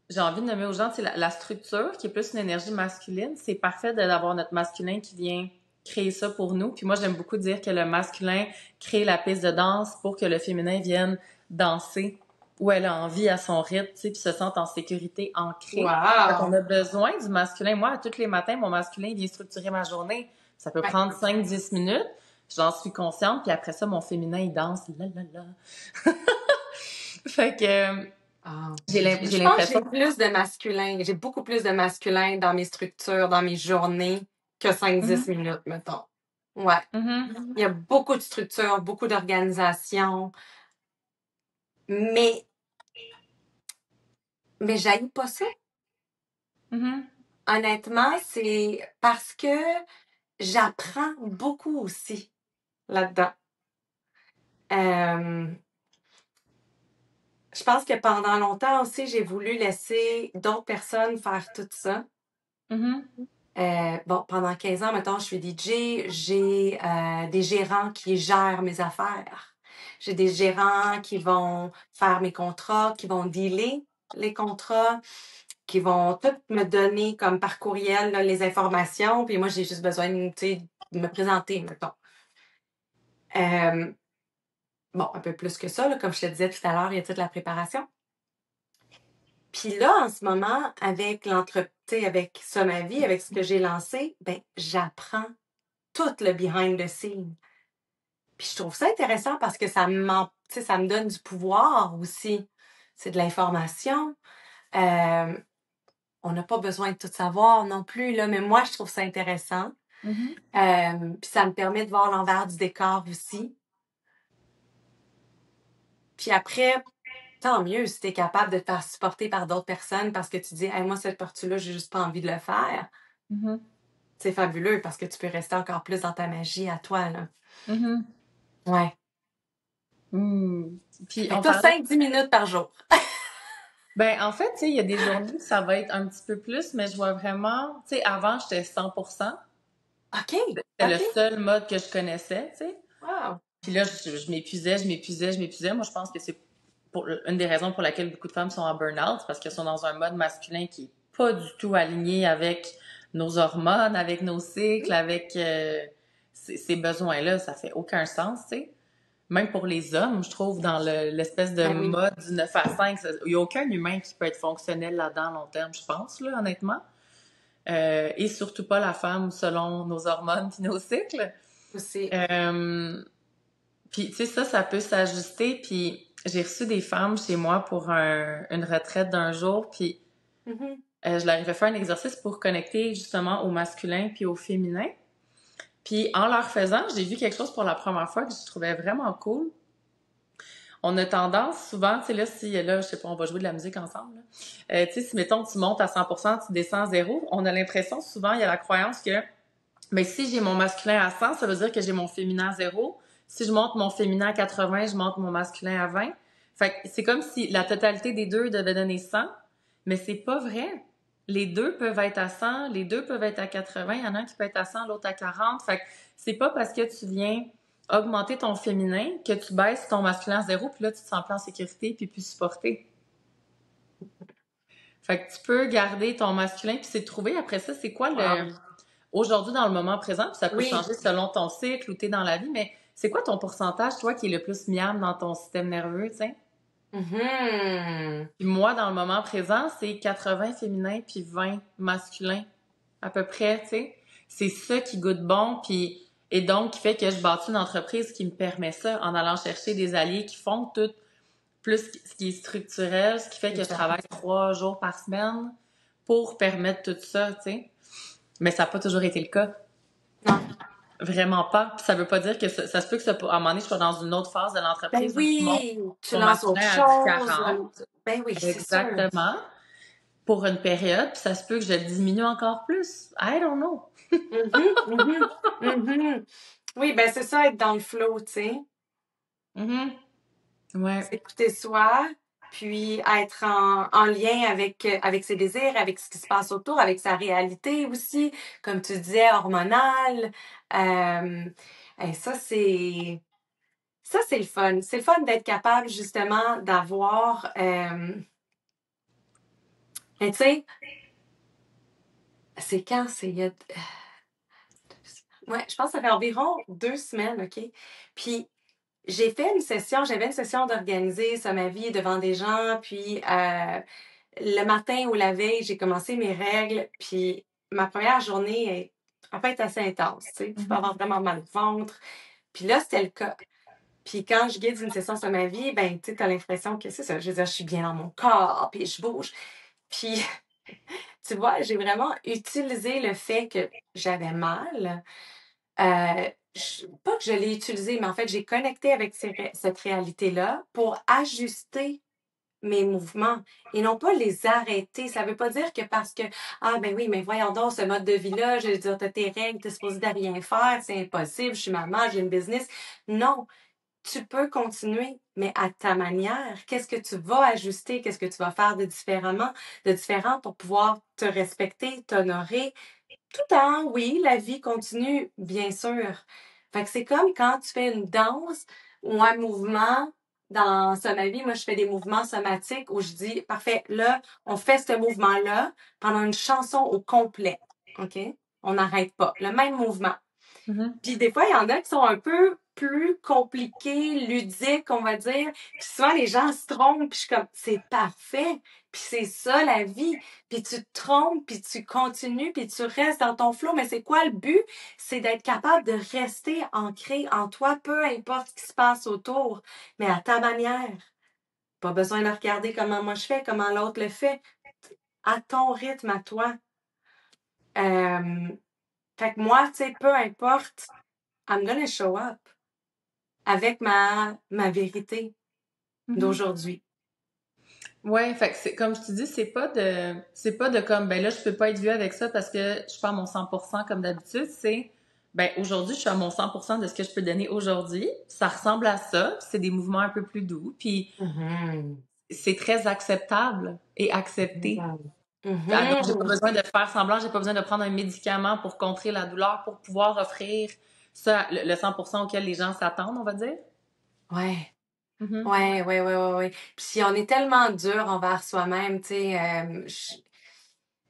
j'ai envie de nommer aux gens, la structure, qui est plus une énergie masculine, c'est parfait d'avoir notre masculin qui vient créer ça pour nous. Puis moi, j'aime beaucoup dire que le masculin crée la piste de danse pour que le féminin vienne danser où elle a envie à son rythme, tu sais, puis se sente en sécurité, ancrée. Fait qu'on Wow! a besoin du masculin. Moi, tous les matins, mon masculin vient structurer ma journée. Ça peut Ouais. prendre 5-10 minutes. J'en suis consciente. Puis après ça, mon féminin, il danse. La, la, la. Fait que Ah. j'ai Je pense que l'impression. j'ai plus de masculin. J'ai beaucoup plus de masculin dans mes structures, dans mes journées, que 5-10 Mhm, minutes, mettons. Ouais. mhm, Il y a beaucoup de structure, beaucoup d'organisation, mais, mais j'haïs pas ça. mhm, Honnêtement, c'est parce que j'apprends beaucoup aussi là-dedans. Euh, je pense que pendant longtemps aussi, j'ai voulu laisser d'autres personnes faire tout ça. mhm, Bon, pendant 15 ans, mettons, je suis DJ, j'ai des gérants qui gèrent mes affaires. J'ai des gérants qui vont faire mes contrats, qui vont dealer les contrats, qui vont tout me donner comme par courriel là, les informations, puis moi, j'ai juste besoin tu sais, de me présenter, mettons. Euh, bon, un peu plus que ça, là, comme je te disais tout à l'heure, il y a toute la préparation. Puis là, en ce moment, avec avec ça, ma vie, avec ce que j'ai lancé, ben, j'apprends tout le behind the scene. Puis je trouve ça intéressant parce que ça me donne du pouvoir aussi. C'est de l'information. Euh, on n'a pas besoin de tout savoir non plus, là, mais moi, je trouve ça intéressant. mhm. Puis ça me permet de voir l'envers du décor aussi. Puis après, tant mieux si tu es capable de te faire supporter par d'autres personnes parce que tu dis, hey, moi, cette partie-là, j'ai juste pas envie de le faire. Mhm, C'est fabuleux parce que tu peux rester encore plus dans ta magie à toi, là. mhm. Ouais. Hmm. Puis Fait que on toi, parlait. 5-10 minutes par jour. Ben, en fait, tu sais, il y a des journées que ça va être un petit peu plus, mais je vois vraiment, tu sais, avant, j'étais 100%. OK, C'était le OK. seul mode que je connaissais, tu sais. Wow. Puis là, je m'épuisais, je m'épuisais, je m'épuisais. Moi, je pense que c'est une des raisons pour laquelle beaucoup de femmes sont en burn-out, parce qu'elles sont dans un mode masculin qui est pas du tout aligné avec nos hormones, avec nos cycles, avec ces besoins-là. Ça fait aucun sens, tu sais. Même pour les hommes, je trouve, dans l'espèce de Ben oui. mode du 9 à 5, il n'y a aucun humain qui peut être fonctionnel là-dedans à long terme, je pense, là, honnêtement. Et surtout pas la femme selon nos hormones puis nos cycles. Aussi. Puis, tu sais, ça peut s'ajuster. Puis, j'ai reçu des femmes chez moi pour une retraite d'un jour. Puis, Mhm. je leur ai fait faire un exercice pour connecter justement au masculin puis au féminin. Puis, en leur faisant, j'ai vu quelque chose pour la première fois que je trouvais vraiment cool. On a tendance souvent, tu sais, là, je sais pas, on va jouer de la musique ensemble, là. Tu sais, si, mettons, tu montes à 100%, tu descends à 0, on a l'impression, souvent, il y a la croyance que, mais si j'ai mon masculin à 100, ça veut dire que j'ai mon féminin à 0. Si je monte mon féminin à 80, je monte mon masculin à 20. Fait que c'est comme si la totalité des deux devait donner 100, mais c'est pas vrai. Les deux peuvent être à 100, les deux peuvent être à 80, il y en a un qui peut être à 100, l'autre à 40. Fait que c'est pas parce que tu viens augmenter ton féminin que tu baisses ton masculin à 0, puis là, tu te sens plus en sécurité puis plus supporté. Fait que tu peux garder ton masculin, puis c'est de trouver après ça, c'est quoi Wow. aujourd'hui dans le moment présent, puis ça peut Oui. changer selon ton cycle ou t'es dans la vie, mais c'est quoi ton pourcentage, toi, qui est le plus miable dans ton système nerveux, tu sais? Mhm. Puis moi, dans le moment présent, c'est 80 féminin puis 20 masculin, à peu près, tu sais. C'est ça qui goûte bon, puis et donc qui fait que je bâtis une entreprise qui me permet ça en allant chercher des alliés qui font tout plus ce qui est structurel, ce qui fait que je Exact. travaille 3 jours par semaine pour permettre tout ça, tu sais. Mais ça n'a pas toujours été le cas. Non. Vraiment pas. Puis ça veut pas dire que ça se peut que à un moment donné, je sois dans une autre phase de Ben l'entreprise où tu montes oui, tu ton lances masculin autre à du chose. 40. Ben oui, c'est sûr. Exactement. Pour une période, puis ça se peut que je le diminue encore plus. I don't know. Mhm, mhm, mhm. Oui, ben c'est ça, être dans le flow, tu sais. Mhm. Ouais. S'écouter soi, puis être en lien avec ses désirs, avec ce qui se passe autour, avec sa réalité aussi, comme tu disais, hormonale. Euh, et ça, c'est le fun. C'est le fun d'être capable justement d'avoir, tu sais, c'est quand? Ouais, je pense que ça fait environ 2 semaines, OK? Puis j'avais une session d'organiser ça ma vie devant des gens, puis le matin ou la veille, j'ai commencé mes règles, puis ma première journée a pas été assez intense, tu sais. Tu peux avoir Mhm. vraiment mal au ventre. Puis là, c'était le cas. Puis quand je guide une session sur ma vie, ben, tu sais, t'as l'impression que c'est ça. Je veux dire, je suis bien dans mon corps, puis je bouge. Puis, tu vois, j'ai vraiment utilisé le fait que j'avais mal. Pas que je l'ai utilisé, mais en fait, j'ai connecté avec cette réalité-là pour ajuster mes mouvements et non pas les arrêter. Ça veut pas dire que parce que, ah ben oui, mais voyons donc, ce mode de vie-là, je veux dire, t'as tes règles, t'es supposé de rien faire, c'est impossible, je suis maman, j'ai une business. Non, tu peux continuer, mais à ta manière. Qu'est-ce que tu vas ajuster? Qu'est-ce que tu vas faire de différent pour pouvoir te respecter, t'honorer, tout en, oui, la vie continue, bien sûr. Fait que c'est comme quand tu fais une danse ou un mouvement dans Somalie. Moi, je fais des mouvements somatiques où je dis, parfait, là, on fait ce mouvement-là pendant une chanson au complet. OK? On n'arrête pas. Le même mouvement. Mhm. Puis des fois, il y en a qui sont un peu plus compliqués, ludiques, on va dire. Puis souvent, les gens se trompent, puis je suis comme, c'est parfait. Puis c'est ça, la vie. Puis tu te trompes, puis tu continues, puis tu restes dans ton flow. Mais c'est quoi le but? C'est d'être capable de rester ancré en toi, peu importe ce qui se passe autour, mais à ta manière. Pas besoin de regarder comment moi je fais, comment l'autre le fait. À ton rythme, à toi. Euh, Fait que moi, tu sais, peu importe, I'm gonna show up avec ma vérité Mhm. d'aujourd'hui. Ouais, fait que c'est comme je te dis, c'est pas de comme ben là je peux pas être vue avec ça parce que je suis pas à mon 100% comme d'habitude, c'est ben aujourd'hui je suis à mon 100% de ce que je peux donner aujourd'hui, ça ressemble à ça, puis c'est des mouvements un peu plus doux, puis Mhm. c'est très acceptable et accepté. Ah, donc, j'ai pas Mhm. besoin de faire semblant, j'ai pas besoin de prendre un médicament pour contrer la douleur, pour pouvoir offrir ça, le 100% auquel les gens s'attendent, on va dire. Ouais. Mhm. Ouais, ouais, ouais, ouais, ouais. Puis si on est tellement dur envers soi-même, tu sais,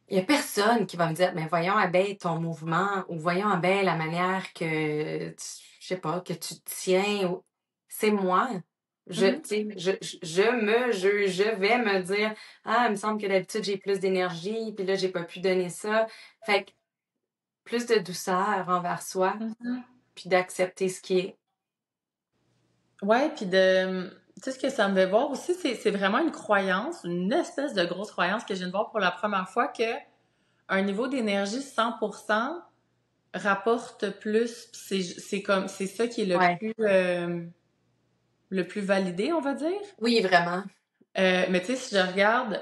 il y a personne qui va me dire, mais voyons, abeille, ton mouvement, ou voyons, abeille, la manière que, je sais pas, que tu te tiens. C'est moi. Tu Mhm. sais, je vais me dire, ah, il me semble que d'habitude, j'ai plus d'énergie, puis là, j'ai pas pu donner ça. Fait que plus de douceur envers soi, Mhm. puis d'accepter ce qui est. Ouais, puis tu sais, ce que ça me fait voir aussi, c'est vraiment une croyance, une espèce de grosse croyance que je viens de voir pour la première fois que un niveau d'énergie 100% rapporte plus. C'est comme, c'est ça qui est Ouais. le plus validé, on va dire. Oui, vraiment. Mais tu sais, si je regarde,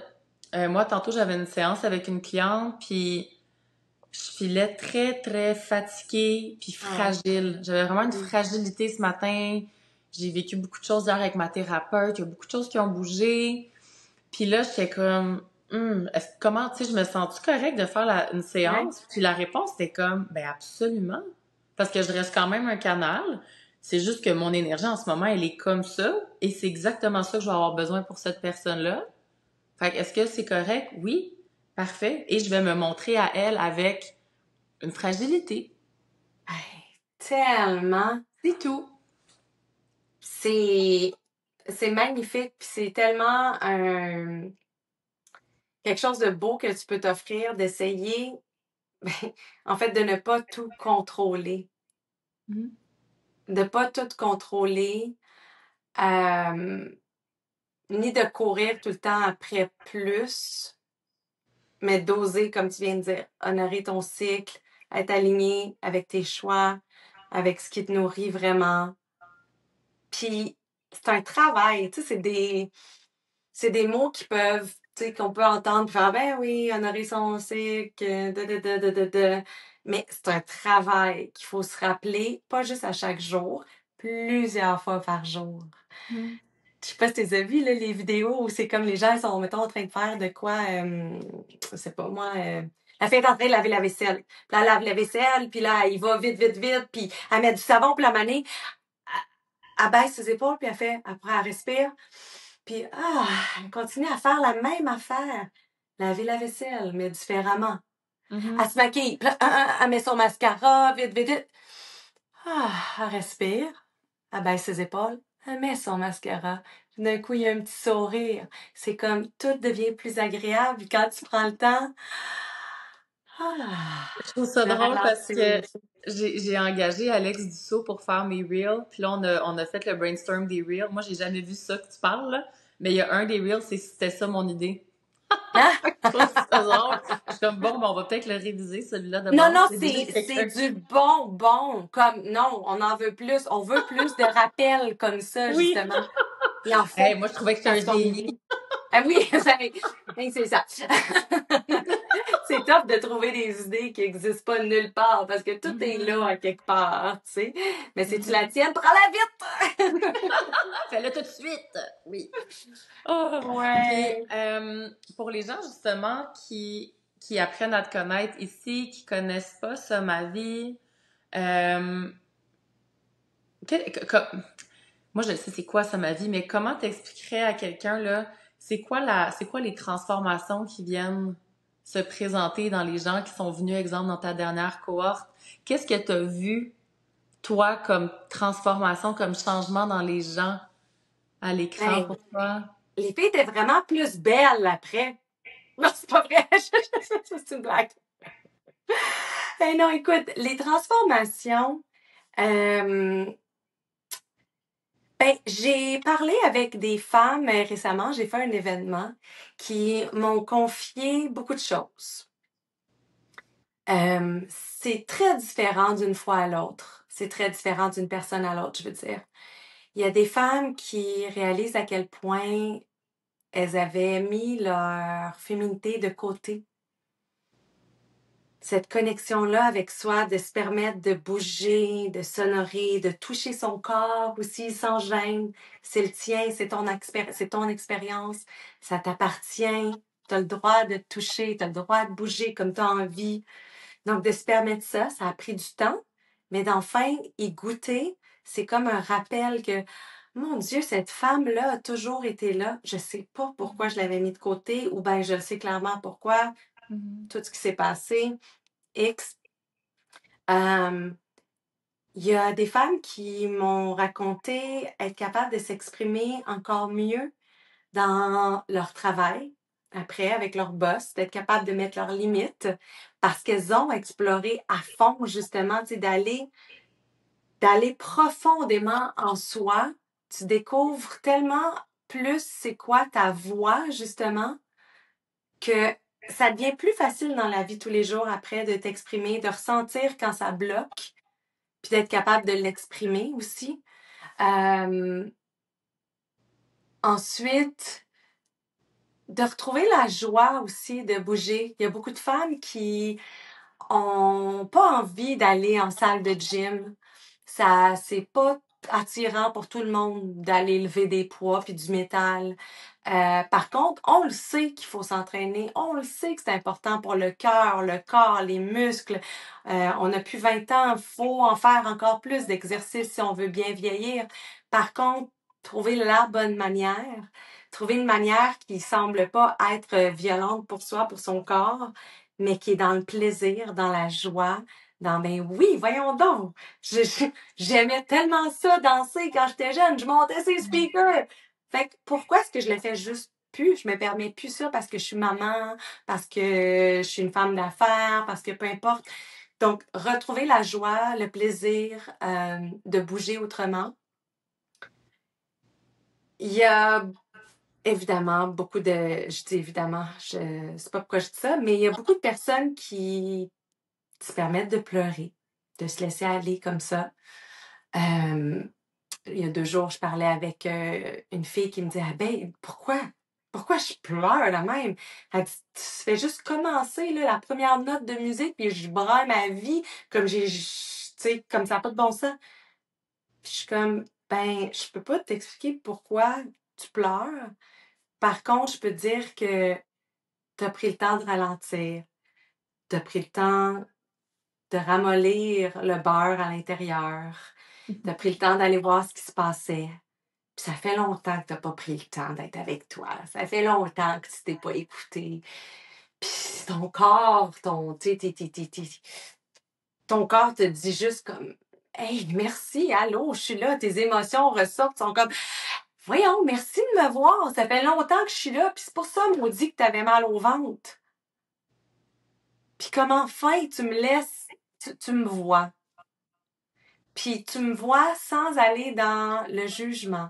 moi, tantôt, j'avais une séance avec une cliente, puis je filais très, très fatiguée, puis Ah. fragile. J'avais vraiment une Mm. fragilité ce matin. J'ai vécu beaucoup de choses hier avec ma thérapeute. Il y a beaucoup de choses qui ont bougé. Puis là, j'étais comme, comment, tu sais, je me sens-tu correct de faire une Ouais. séance? Puis la réponse était comme, ben absolument. Parce que je reste quand même un canal. C'est juste que mon énergie en ce moment, elle est comme ça. Et c'est exactement ça que je vais avoir besoin pour cette personne-là. Fait que est-ce que c'est correct? Oui. Parfait. Et je vais me montrer à elle avec une fragilité. Hey, tellement. C'est tout. C'est c'est magnifique, puis c'est tellement quelque chose de beau que tu peux t'offrir d'essayer, ben, en fait, de ne pas tout contrôler. Mhm. De pas tout contrôler, hem, ni de courir tout le temps après plus, mais d'oser, comme tu viens de dire, honorer ton cycle, être aligné avec tes choix, avec ce qui te nourrit vraiment. Puis c'est un travail, tu sais, c'est des mots qui peuvent, tu sais, qu'on peut entendre puis faire, ben oui, honorer son cycle, mais c'est un travail qu'il faut se rappeler, pas juste à chaque jour, plusieurs fois par jour. Mhm. Je sais pas si tu as vu, là, les vidéos où c'est comme les gens sont, mettons, en train de faire de quoi, je sais pas moi, la fille est en train de laver la vaisselle. Puis là, elle lave la vaisselle, puis là, il va vite, vite, vite, puis elle met du savon, puis la manée, elle baisse ses épaules, puis elle fait, après, elle respire, puis elle continue à faire la même affaire. Laver la vaisselle, mais différemment. Elle Mhm. se maquille, puis là, elle met son mascara, vite, vite, vite. Elle respire, elle baisse ses épaules, elle met son mascara. D'un coup, il y a un petit sourire. C'est comme tout devient plus agréable quand tu prends le temps ah, Je trouve ça de drôle parce que ralentir. j'ai engagé Alex Dussault pour faire mes reels. Puis là, on a fait le brainstorm des reels. Moi, j'ai jamais vu ça que tu parles, là. Mais il y a un des reels, c'était ça mon idée. Je trouve ça drôle. Je suis comme, bon, ben, on va peut-être le réviser, celui-là, de Non, base. non, C'est déjà c'est quelqu'un. du bon. Comme, non, on en veut plus. On veut plus de rappels comme ça, Oui. justement. Il en Hey, faut. moi, je trouvais que c'était un Parce qu'on génie. oublie. Ah oui, c'est ça. C'est top de trouver des idées qui n'existent pas nulle part parce que tout est là Mhm. à quelque part, tu sais. Mais si tu la Mhm. tienne, prends-la vite! Fais-le tout de suite. Oui. Oh. Puis, Ouais. pour les gens, justement, qui apprennent à te connaître ici, qui connaissent pas ça, ma vie, euh, que- que- moi, je sais c'est quoi ça, ma vie, mais comment t'expliquerais à quelqu'un, là, c'est quoi les transformations qui viennent se présenter dans les gens qui sont venus, exemple, dans ta dernière cohorte? Qu'est-ce que t'as vu, toi, comme transformation, comme changement dans les gens à l'écran Ben, pour toi? les filles étaient vraiment plus belles après. Non, c'est pas vrai. C'est une blague. Ben non, écoute, les transformations, euh, ben, j'ai parlé avec des femmes récemment, j'ai fait un événement qui m'ont confié beaucoup de choses. C'est très différent d'une fois à l'autre. C'est très différent d'une personne à l'autre, je veux dire. Il y a des femmes qui réalisent à quel point elles avaient mis leur féminité de côté. cette connexion-là avec soi, de se permettre de bouger, de s'honorer, de toucher son corps aussi sans gêne. C'est le tien, c'est ton expérience, ça t'appartient. Tu as le droit de te toucher, tu as le droit de bouger comme tu as envie. Donc, de se permettre ça, ça a pris du temps, mais d'enfin y goûter, c'est comme un rappel que, mon Dieu, cette femme-là a toujours été là. Je sais pas pourquoi je l'avais mis de côté, ou bien je le sais clairement pourquoi, Mhm. tout ce qui s'est passé, X. Euh, Il y a des femmes qui m'ont raconté être capables de s'exprimer encore mieux dans leur travail, après, avec leur boss, d'être capables de mettre leurs limites, parce qu'elles ont exploré à fond, justement, tu sais, d'aller profondément en soi. Tu découvres tellement plus c'est quoi ta voix, justement, que ça devient plus facile dans la vie tous les jours après de t'exprimer, de ressentir quand ça bloque, puis d'être capable de l'exprimer aussi. Euh, Ensuite, de retrouver la joie aussi de bouger. Il y a beaucoup de femmes qui ont pas envie d'aller en salle de gym. Ça, c'est pas attirant pour tout le monde d'aller lever des poids puis du métal. Par contre, on le sait qu'il faut s'entraîner. On le sait que c'est important pour le cœur, le corps, les muscles. On a plus 20 ans, faut en faire encore plus d'exercices si on veut bien vieillir. Par contre, trouver la bonne manière, trouver une manière qui semble pas être violente pour soi, pour son corps, mais qui est dans le plaisir, dans la joie, dans ben oui, voyons donc. J'aimais tellement ça danser quand j'étais jeune, je montais ces speakers. Fait que pourquoi est-ce que je le fais juste plus? Je me permets plus ça parce que je suis maman, parce que je suis une femme d'affaires, parce que peu importe. Donc, retrouver la joie, le plaisir de bouger autrement. Il y a évidemment beaucoup de... Je dis évidemment, je sais pas pourquoi je dis ça, mais il y a beaucoup de personnes qui se permettre de pleurer, de se laisser aller comme ça. Euh, il y a 2 jours, je parlais avec une fille qui me dit ah ben pourquoi je pleure la même? Elle dit, tu fais juste commencer là, la première note de musique, puis je braille ma vie comme tu sais, comme ça n'a pas de bon sens. Puis je suis comme, ben, je peux pas t'expliquer pourquoi tu pleures. Par contre, je peux te dire que tu as pris le temps de ralentir. Tu as pris le temps de ramollir le beurre à l'intérieur. Tu as pris le temps d'aller voir ce qui se passait. Puis ça fait longtemps que tu n'as pas pris le temps d'être avec toi. Ça fait longtemps que tu t'es pas écouté. Puis ton corps, ton corps te dit juste comme hey, merci, allô, je suis là. Tes émotions ressortent, sont comme voyons, merci de me voir. Ça fait longtemps que je suis là. Puis c'est pour ça, maudit, que tu avais mal au ventre. Puis comme enfin, tu me laisses, tu me vois. Puis tu me vois sans aller dans le jugement,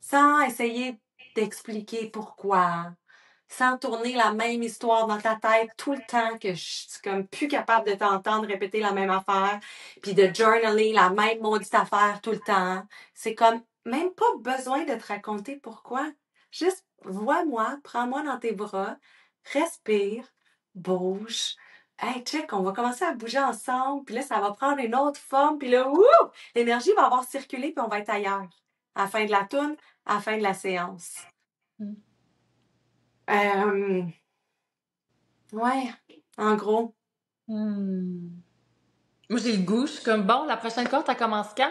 sans essayer d'expliquer pourquoi, sans tourner la même histoire dans ta tête tout le temps que je suis comme plus capable de t'entendre répéter la même affaire, puis de journaler la même maudite affaire tout le temps. C'est comme même pas besoin de te raconter pourquoi. Juste vois-moi, prends-moi dans tes bras, respire, bouge. Hey, check, on va commencer à bouger ensemble, puis là, ça va prendre une autre forme, puis là, wouh! L'énergie va avoir circulé, puis on va être ailleurs. À la fin de la toune, à la fin de la séance. Mm. Euh, ouais, en gros. Hmm. Moi, j'ai le goût. Je suis comme, bon, la prochaine course, elle commence quand?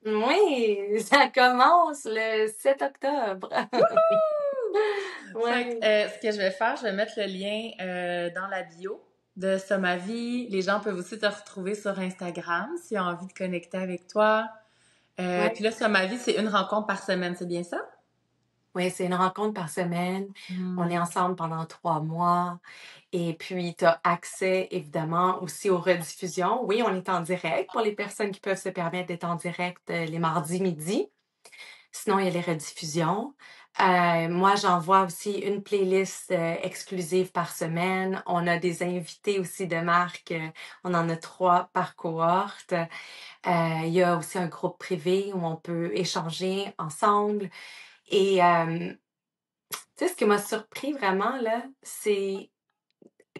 Oui, ça commence le 7 octobre. Fait que, Ouais. ce que je vais faire, je vais mettre le lien dans la bio de Somavie. Les gens peuvent aussi te retrouver sur Instagram s'ils ont envie de connecter avec toi. Puis Ouais. là, Somavie, c'est une rencontre par semaine, c'est bien ça? Oui, c'est une rencontre par semaine. On est Hmm. ensemble pendant 3 mois. Et puis, tu as accès, évidemment, aussi aux rediffusions. Oui, on est en direct pour les personnes qui peuvent se permettre d'être en direct les mardis midi. Sinon, il y a les rediffusions. Moi, j'envoie aussi une playlist exclusive par semaine. On a des invités aussi de marque. On en a 3 par cohorte. Il y a aussi un groupe privé où on peut échanger ensemble. Et tu sais, ce qui m'a surpris vraiment, là, c'est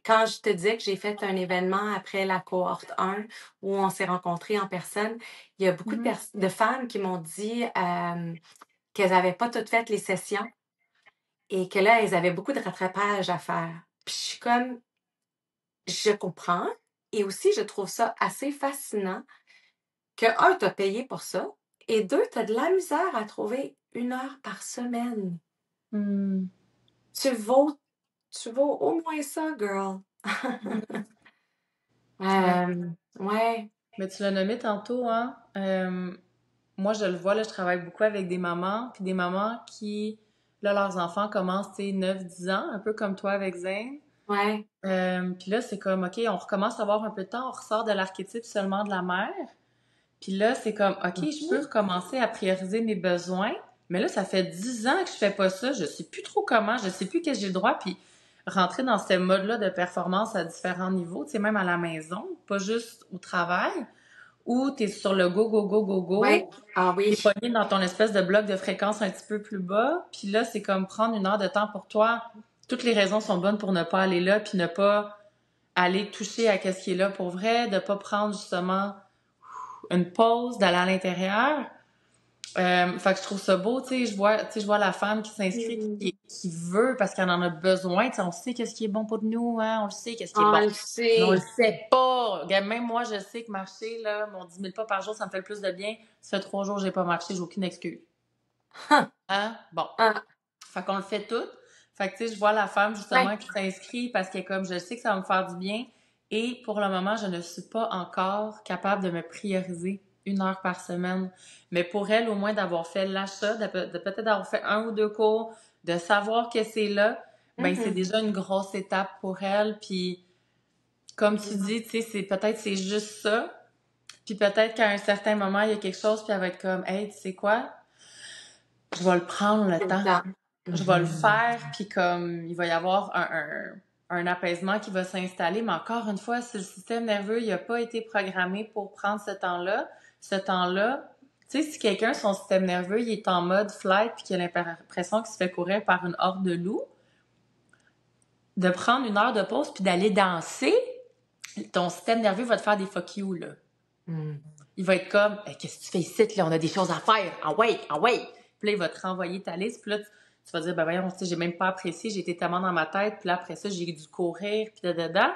quand je te disais que j'ai fait un événement après la cohorte 1 où on s'est rencontrés en personne, il y a beaucoup Mhm. de femmes qui m'ont dit qu'elles n'avaient pas toutes fait les sessions et que là, elles avaient beaucoup de rattrapage à faire. Puis je suis comme, je comprends. Et aussi, je trouve ça assez fascinant que, un, tu as payé pour ça et deux, tu as de la misère à trouver 1 heure par semaine. Hmm. Tu vaux, tu vaux au moins ça, girl. Mhm. Ouais. Ouais. Mais tu l'as nommé tantôt, hein? Moi, je le vois, là, je travaille beaucoup avec des mamans, puis des mamans qui, là, leurs enfants commencent, tu sais, 9-10 ans, un peu comme toi avec Zane. Ouais. Puis là, c'est comme, OK, on recommence à avoir un peu de temps, on ressort de l'archétype seulement de la mère. Puis là, c'est comme, OK, je peux Mhm. recommencer à prioriser mes besoins. Mais là, ça fait 10 ans que je fais pas ça. Je sais plus trop comment, je sais plus que j'ai le droit. Puis rentrer dans ce mode-là de performance à différents niveaux, tu sais, même à la maison, pas juste au travail, où t'es sur le go, go, go, go, Ouais. go. Ah T'es oui. pogné dans ton espèce de bloc de fréquence un petit peu plus bas. Puis là, c'est comme prendre 1 heure de temps pour toi. Toutes les raisons sont bonnes pour ne pas aller là, puis ne pas aller toucher à qu'est-ce qui est là pour vrai, de pas prendre justement une pause, d'aller à l'intérieur. Fait que je trouve ça beau, je vois la femme qui s'inscrit, Mm. qui veut parce qu'elle en a besoin. Tu sais, on sait qu'est-ce qui est bon pour nous, hein, on le sait qu'est-ce qui est bon. On le Mais on le sait. sait pas. Regarde, même moi, je sais que marcher, là, mon 10 000 pas par jour, ça me fait le plus de bien. Ça fait 3 jours que j'ai pas marché, j'ai aucune excuse. Huh. Hein? Bon. Ah. Fait qu'on le fait tout. Fait que, tu sais, je vois la femme, Ouais. justement, qui s'inscrit parce qu'elle est comme, je sais que ça va me faire du bien. Et pour le moment, je ne suis pas encore capable de me prioriser 1 heure par semaine. Mais pour elle, au moins, d'avoir fait l'achat, de peut-être d'avoir fait 1 ou 2 cours, de savoir que c'est là, ben, c'est Mhm. déjà une grosse étape pour elle. Puis, comme tu Mhm. dis, tu sais, peut-être c'est juste ça. Puis peut-être qu'à un certain moment, il y a quelque chose, puis elle va être comme, hey, tu sais quoi? Je vais le prendre le C'est le temps. temps. Je vais le Mhm. faire, puis comme il va y avoir un apaisement qui va s'installer, mais encore une fois, si le système nerveux il n'a pas été programmé pour prendre ce temps-là, tu sais, si quelqu'un, son système nerveux, il est en mode flight, puis qu'il a l'impression qu'il se fait courir par une horde de loups, de prendre 1 heure de pause, puis d'aller danser, ton système nerveux va te faire des fuck you, là. Mhm. Il va être comme, hey, qu'est-ce que tu fais ici, là? On a des choses à faire. Ah ouais, ah ouais. Puis là, il va te renvoyer ta liste. Puis là, tu vas dire, ben voyons, tu sais, j'ai même pas apprécié. J'ai été tellement dans ma tête. Puis là, après ça, j'ai dû courir. Puis da.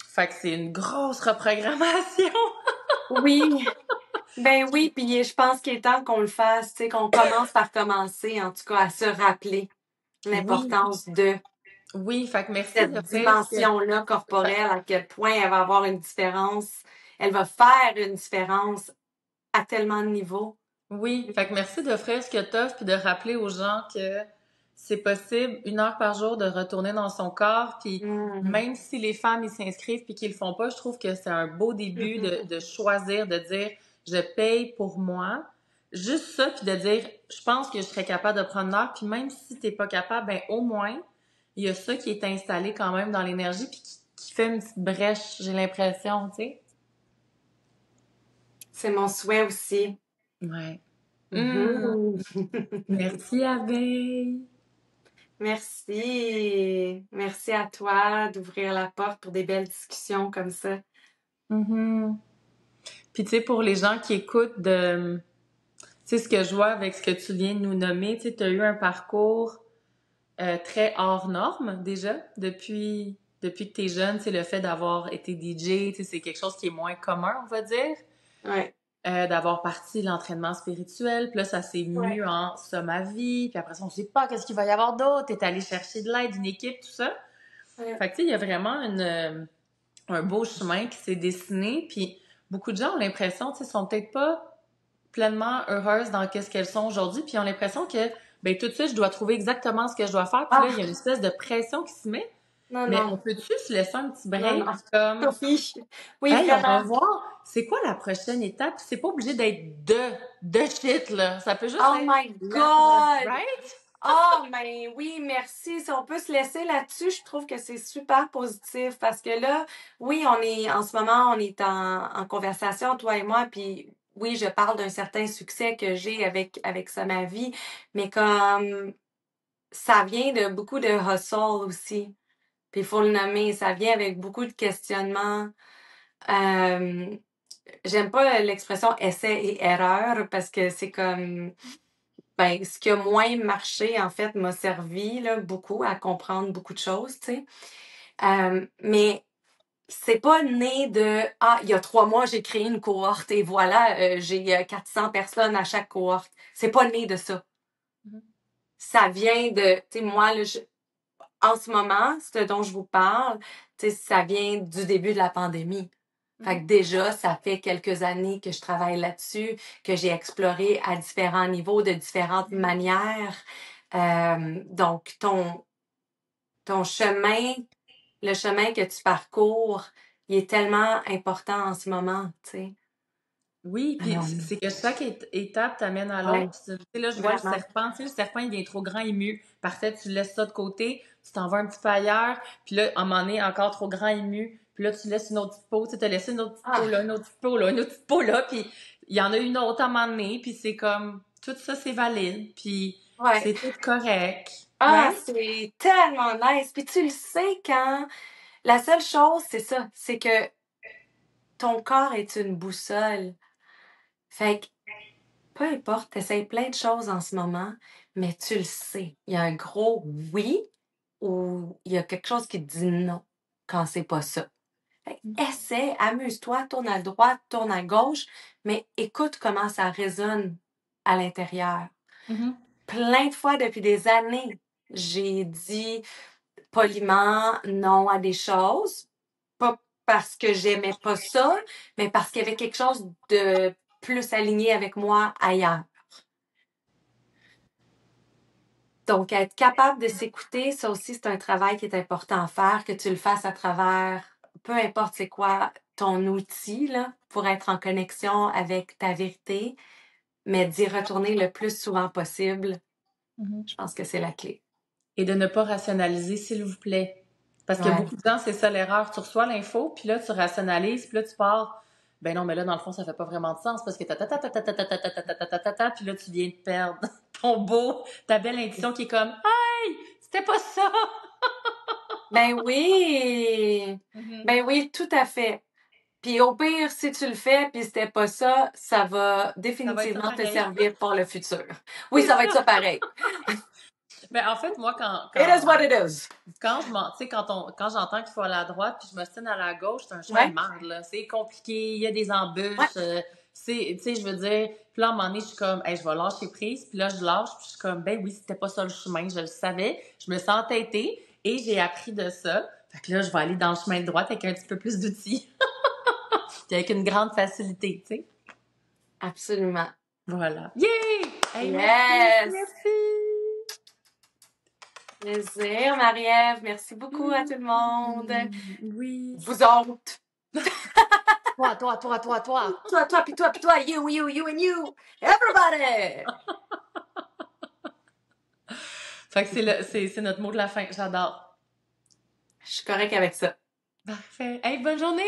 Fait que c'est une grosse reprogrammation. Oui. Ben oui, puis je pense qu'il est temps qu'on le fasse, tu sais, qu'on commence par commencer, en tout cas, à se rappeler Oui, l'importance de oui. Fait que merci cette d'offrir ce que... dimension-là corporelle, à quel point elle va avoir une différence, elle va faire une différence à tellement de niveaux. Oui, fait que merci d'offrir ce que t'offres puis de rappeler aux gens que c'est possible 1 heure par jour de retourner dans son corps puis Mhm. même si les femmes ils s'inscrivent puis qu'ils le font pas, je trouve que c'est un beau début Mhm. de choisir, de dire je paye pour moi. Juste ça puis de dire je pense que je serais capable de prendre 1 heure puis même si t'es pas capable, ben au moins il y a ça qui est installé quand même dans l'énergie puis qui fait une petite brèche, j'ai l'impression, tu sais. C'est mon souhait aussi. Ouais. Hum. Mhm. Merci Abeille. Merci. Merci à toi d'ouvrir la porte pour des belles discussions comme ça. Mhm. Puis tu sais, pour les gens qui écoutent tu sais, ce que je vois avec ce que tu viens de nous nommer, tu sais, tu as eu un parcours très hors norme déjà depuis que tu es jeune, c'est le fait d'avoir été DJ, tu sais, c'est quelque chose qui est moins commun, on va dire. Ouais. D'avoir parti l'entraînement spirituel, puis là, ça s'est Ouais. mu en ça ma vie, puis après ça, on sait pas qu'est-ce qu'il va y avoir d'autre, t'es allé chercher de l'aide, une équipe, tout ça. Ouais. Fait que tu sais, il y a vraiment un beau chemin qui s'est dessiné, puis beaucoup de gens ont l'impression, tu sais, sont peut-être pas pleinement heureuses dans qu'est-ce qu'elles sont aujourd'hui, puis ils ont l'impression que, ben tout de suite, je dois trouver exactement ce que je dois faire, puis là, il y a Ah, une espèce de pression qui se met, non, mais non. on peut-tu se laisser un petit Non, break, non. comme, Sophie. Oui, hey, on va vraiment. voir, c'est quoi la prochaine étape, c'est pas obligé d'être de shit, là, ça peut juste Oh être my let's God! right? Oh, mais oui, merci. Si on peut se laisser là-dessus, je trouve que c'est super positif parce que là, oui, en ce moment, on est en conversation, toi et moi, puis oui, je parle d'un certain succès que j'ai avec ça, ma vie, mais comme ça vient de beaucoup de hustle aussi. Puis il faut le nommer, ça vient avec beaucoup de questionnements. Euh, J'aime pas l'expression essai et erreur parce que c'est comme ben ce qui a moins marché en fait m'a servi là beaucoup à comprendre beaucoup de choses, tu sais. Mais c'est pas né de ah il y a 3 mois j'ai créé une cohorte et voilà j'ai 400 personnes à chaque cohorte. C'est pas né de ça. Mhm. Ça vient de tu sais moi là, en ce moment ce dont je vous parle, tu sais ça vient du début de la pandémie. Fait que Mhm. déjà, ça fait quelques années que je travaille là-dessus, que j'ai exploré à différents niveaux, de différentes manières. Donc, ton chemin, le chemin que tu parcours, il est tellement important en ce moment, tu sais. Oui, puis c'est que chaque étape t'amène à l'autre. Ouais, Tu sais, là, je vois le vraiment. serpent. Tu sais, le serpent, il devient trop grand et mu. Parfait, tu laisses ça de côté. Tu t'en vas un petit peu ailleurs. Puis là, à un moment donné, encore trop grand et mu. Puis là, tu laisses une autre petite peau. Tu sais, t'as laissé une autre petite peau Ah, là, une autre petite peau là, une autre petite peau là. Puis il y en a une autre à un moment donné. Puis c'est comme, tout ça, c'est valide. Puis ouais. c'est tout correct. Ah, Right? c'est tellement nice. Puis tu le sais quand... La seule chose, c'est ça, c'est que ton corps est une boussole. Fait que peu importe, t'essayes plein de choses en ce moment, mais tu le sais. Il y a un gros oui ou il y a quelque chose qui te dit non quand c'est pas ça. Fait que essaie, amuse-toi, tourne à droite, tourne à gauche, mais écoute comment ça résonne à l'intérieur. Mhm. Plein de fois depuis des années, j'ai dit poliment non à des choses, pas parce que j'aimais pas ça, mais parce qu'il y avait quelque chose de plus aligné avec moi ailleurs. Donc, être capable de s'écouter, ça aussi, c'est un travail qui est important à faire, que tu le fasses à travers, peu importe c'est quoi ton outil, là, pour être en connexion avec ta vérité, mais d'y retourner le plus souvent possible. Mhm. Je pense que c'est la clé. Et de ne pas rationaliser, s'il vous plaît. Parce que Ouais. beaucoup de gens, c'est ça l'erreur. Tu reçois l'info, puis là, tu rationalises, puis là, tu pars. Ben non, mais là, dans le fond, ça fait pas vraiment de sens parce que ta, puis là, tu viens de perdre ton beau, ta belle intuition qui est comme, hey, c'était pas ça! Ben oui! Mhm. Ben oui, tout à fait. Puis au pire, si tu le fais, puis c'était pas ça, ça va Ça va être ça définitivement te pareil. servir pour le futur. Oui, C'est ça va être ça! ça pareil. Ben, en fait, moi, quand, It is quand, what it is. quand je m'en, tu sais, quand j'entends qu'il faut aller à droite puis je me m'ostine à la gauche, c'est un chemin de Ouais, merde, là. C'est compliqué, il y a des ouais. embûches, tu sais, je veux dire, puis là, à un moment donné, je suis comme, hey, je vais lâcher prise, puis là, je lâche, puis je suis comme, ben oui, c'était pas ça le chemin, je le savais, je me sens entêtée et j'ai appris de ça. Fait que là, je vais aller dans le chemin de droite avec un petit peu plus d'outils, puis avec une grande facilité, tu sais. Absolument. Voilà. Yay! Hey, merci, Yes! merci! Plaisir, Marie-Ève. Merci beaucoup à tout le monde. Oui. Vous autres. Toi. Puis toi, you and you. Everybody! Fait que c'est notre mot de la fin. J'adore. Je suis correcte avec ça. Parfait. Hey, bonne journée!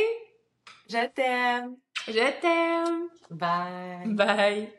Je t'aime. Je t'aime! Bye. Bye!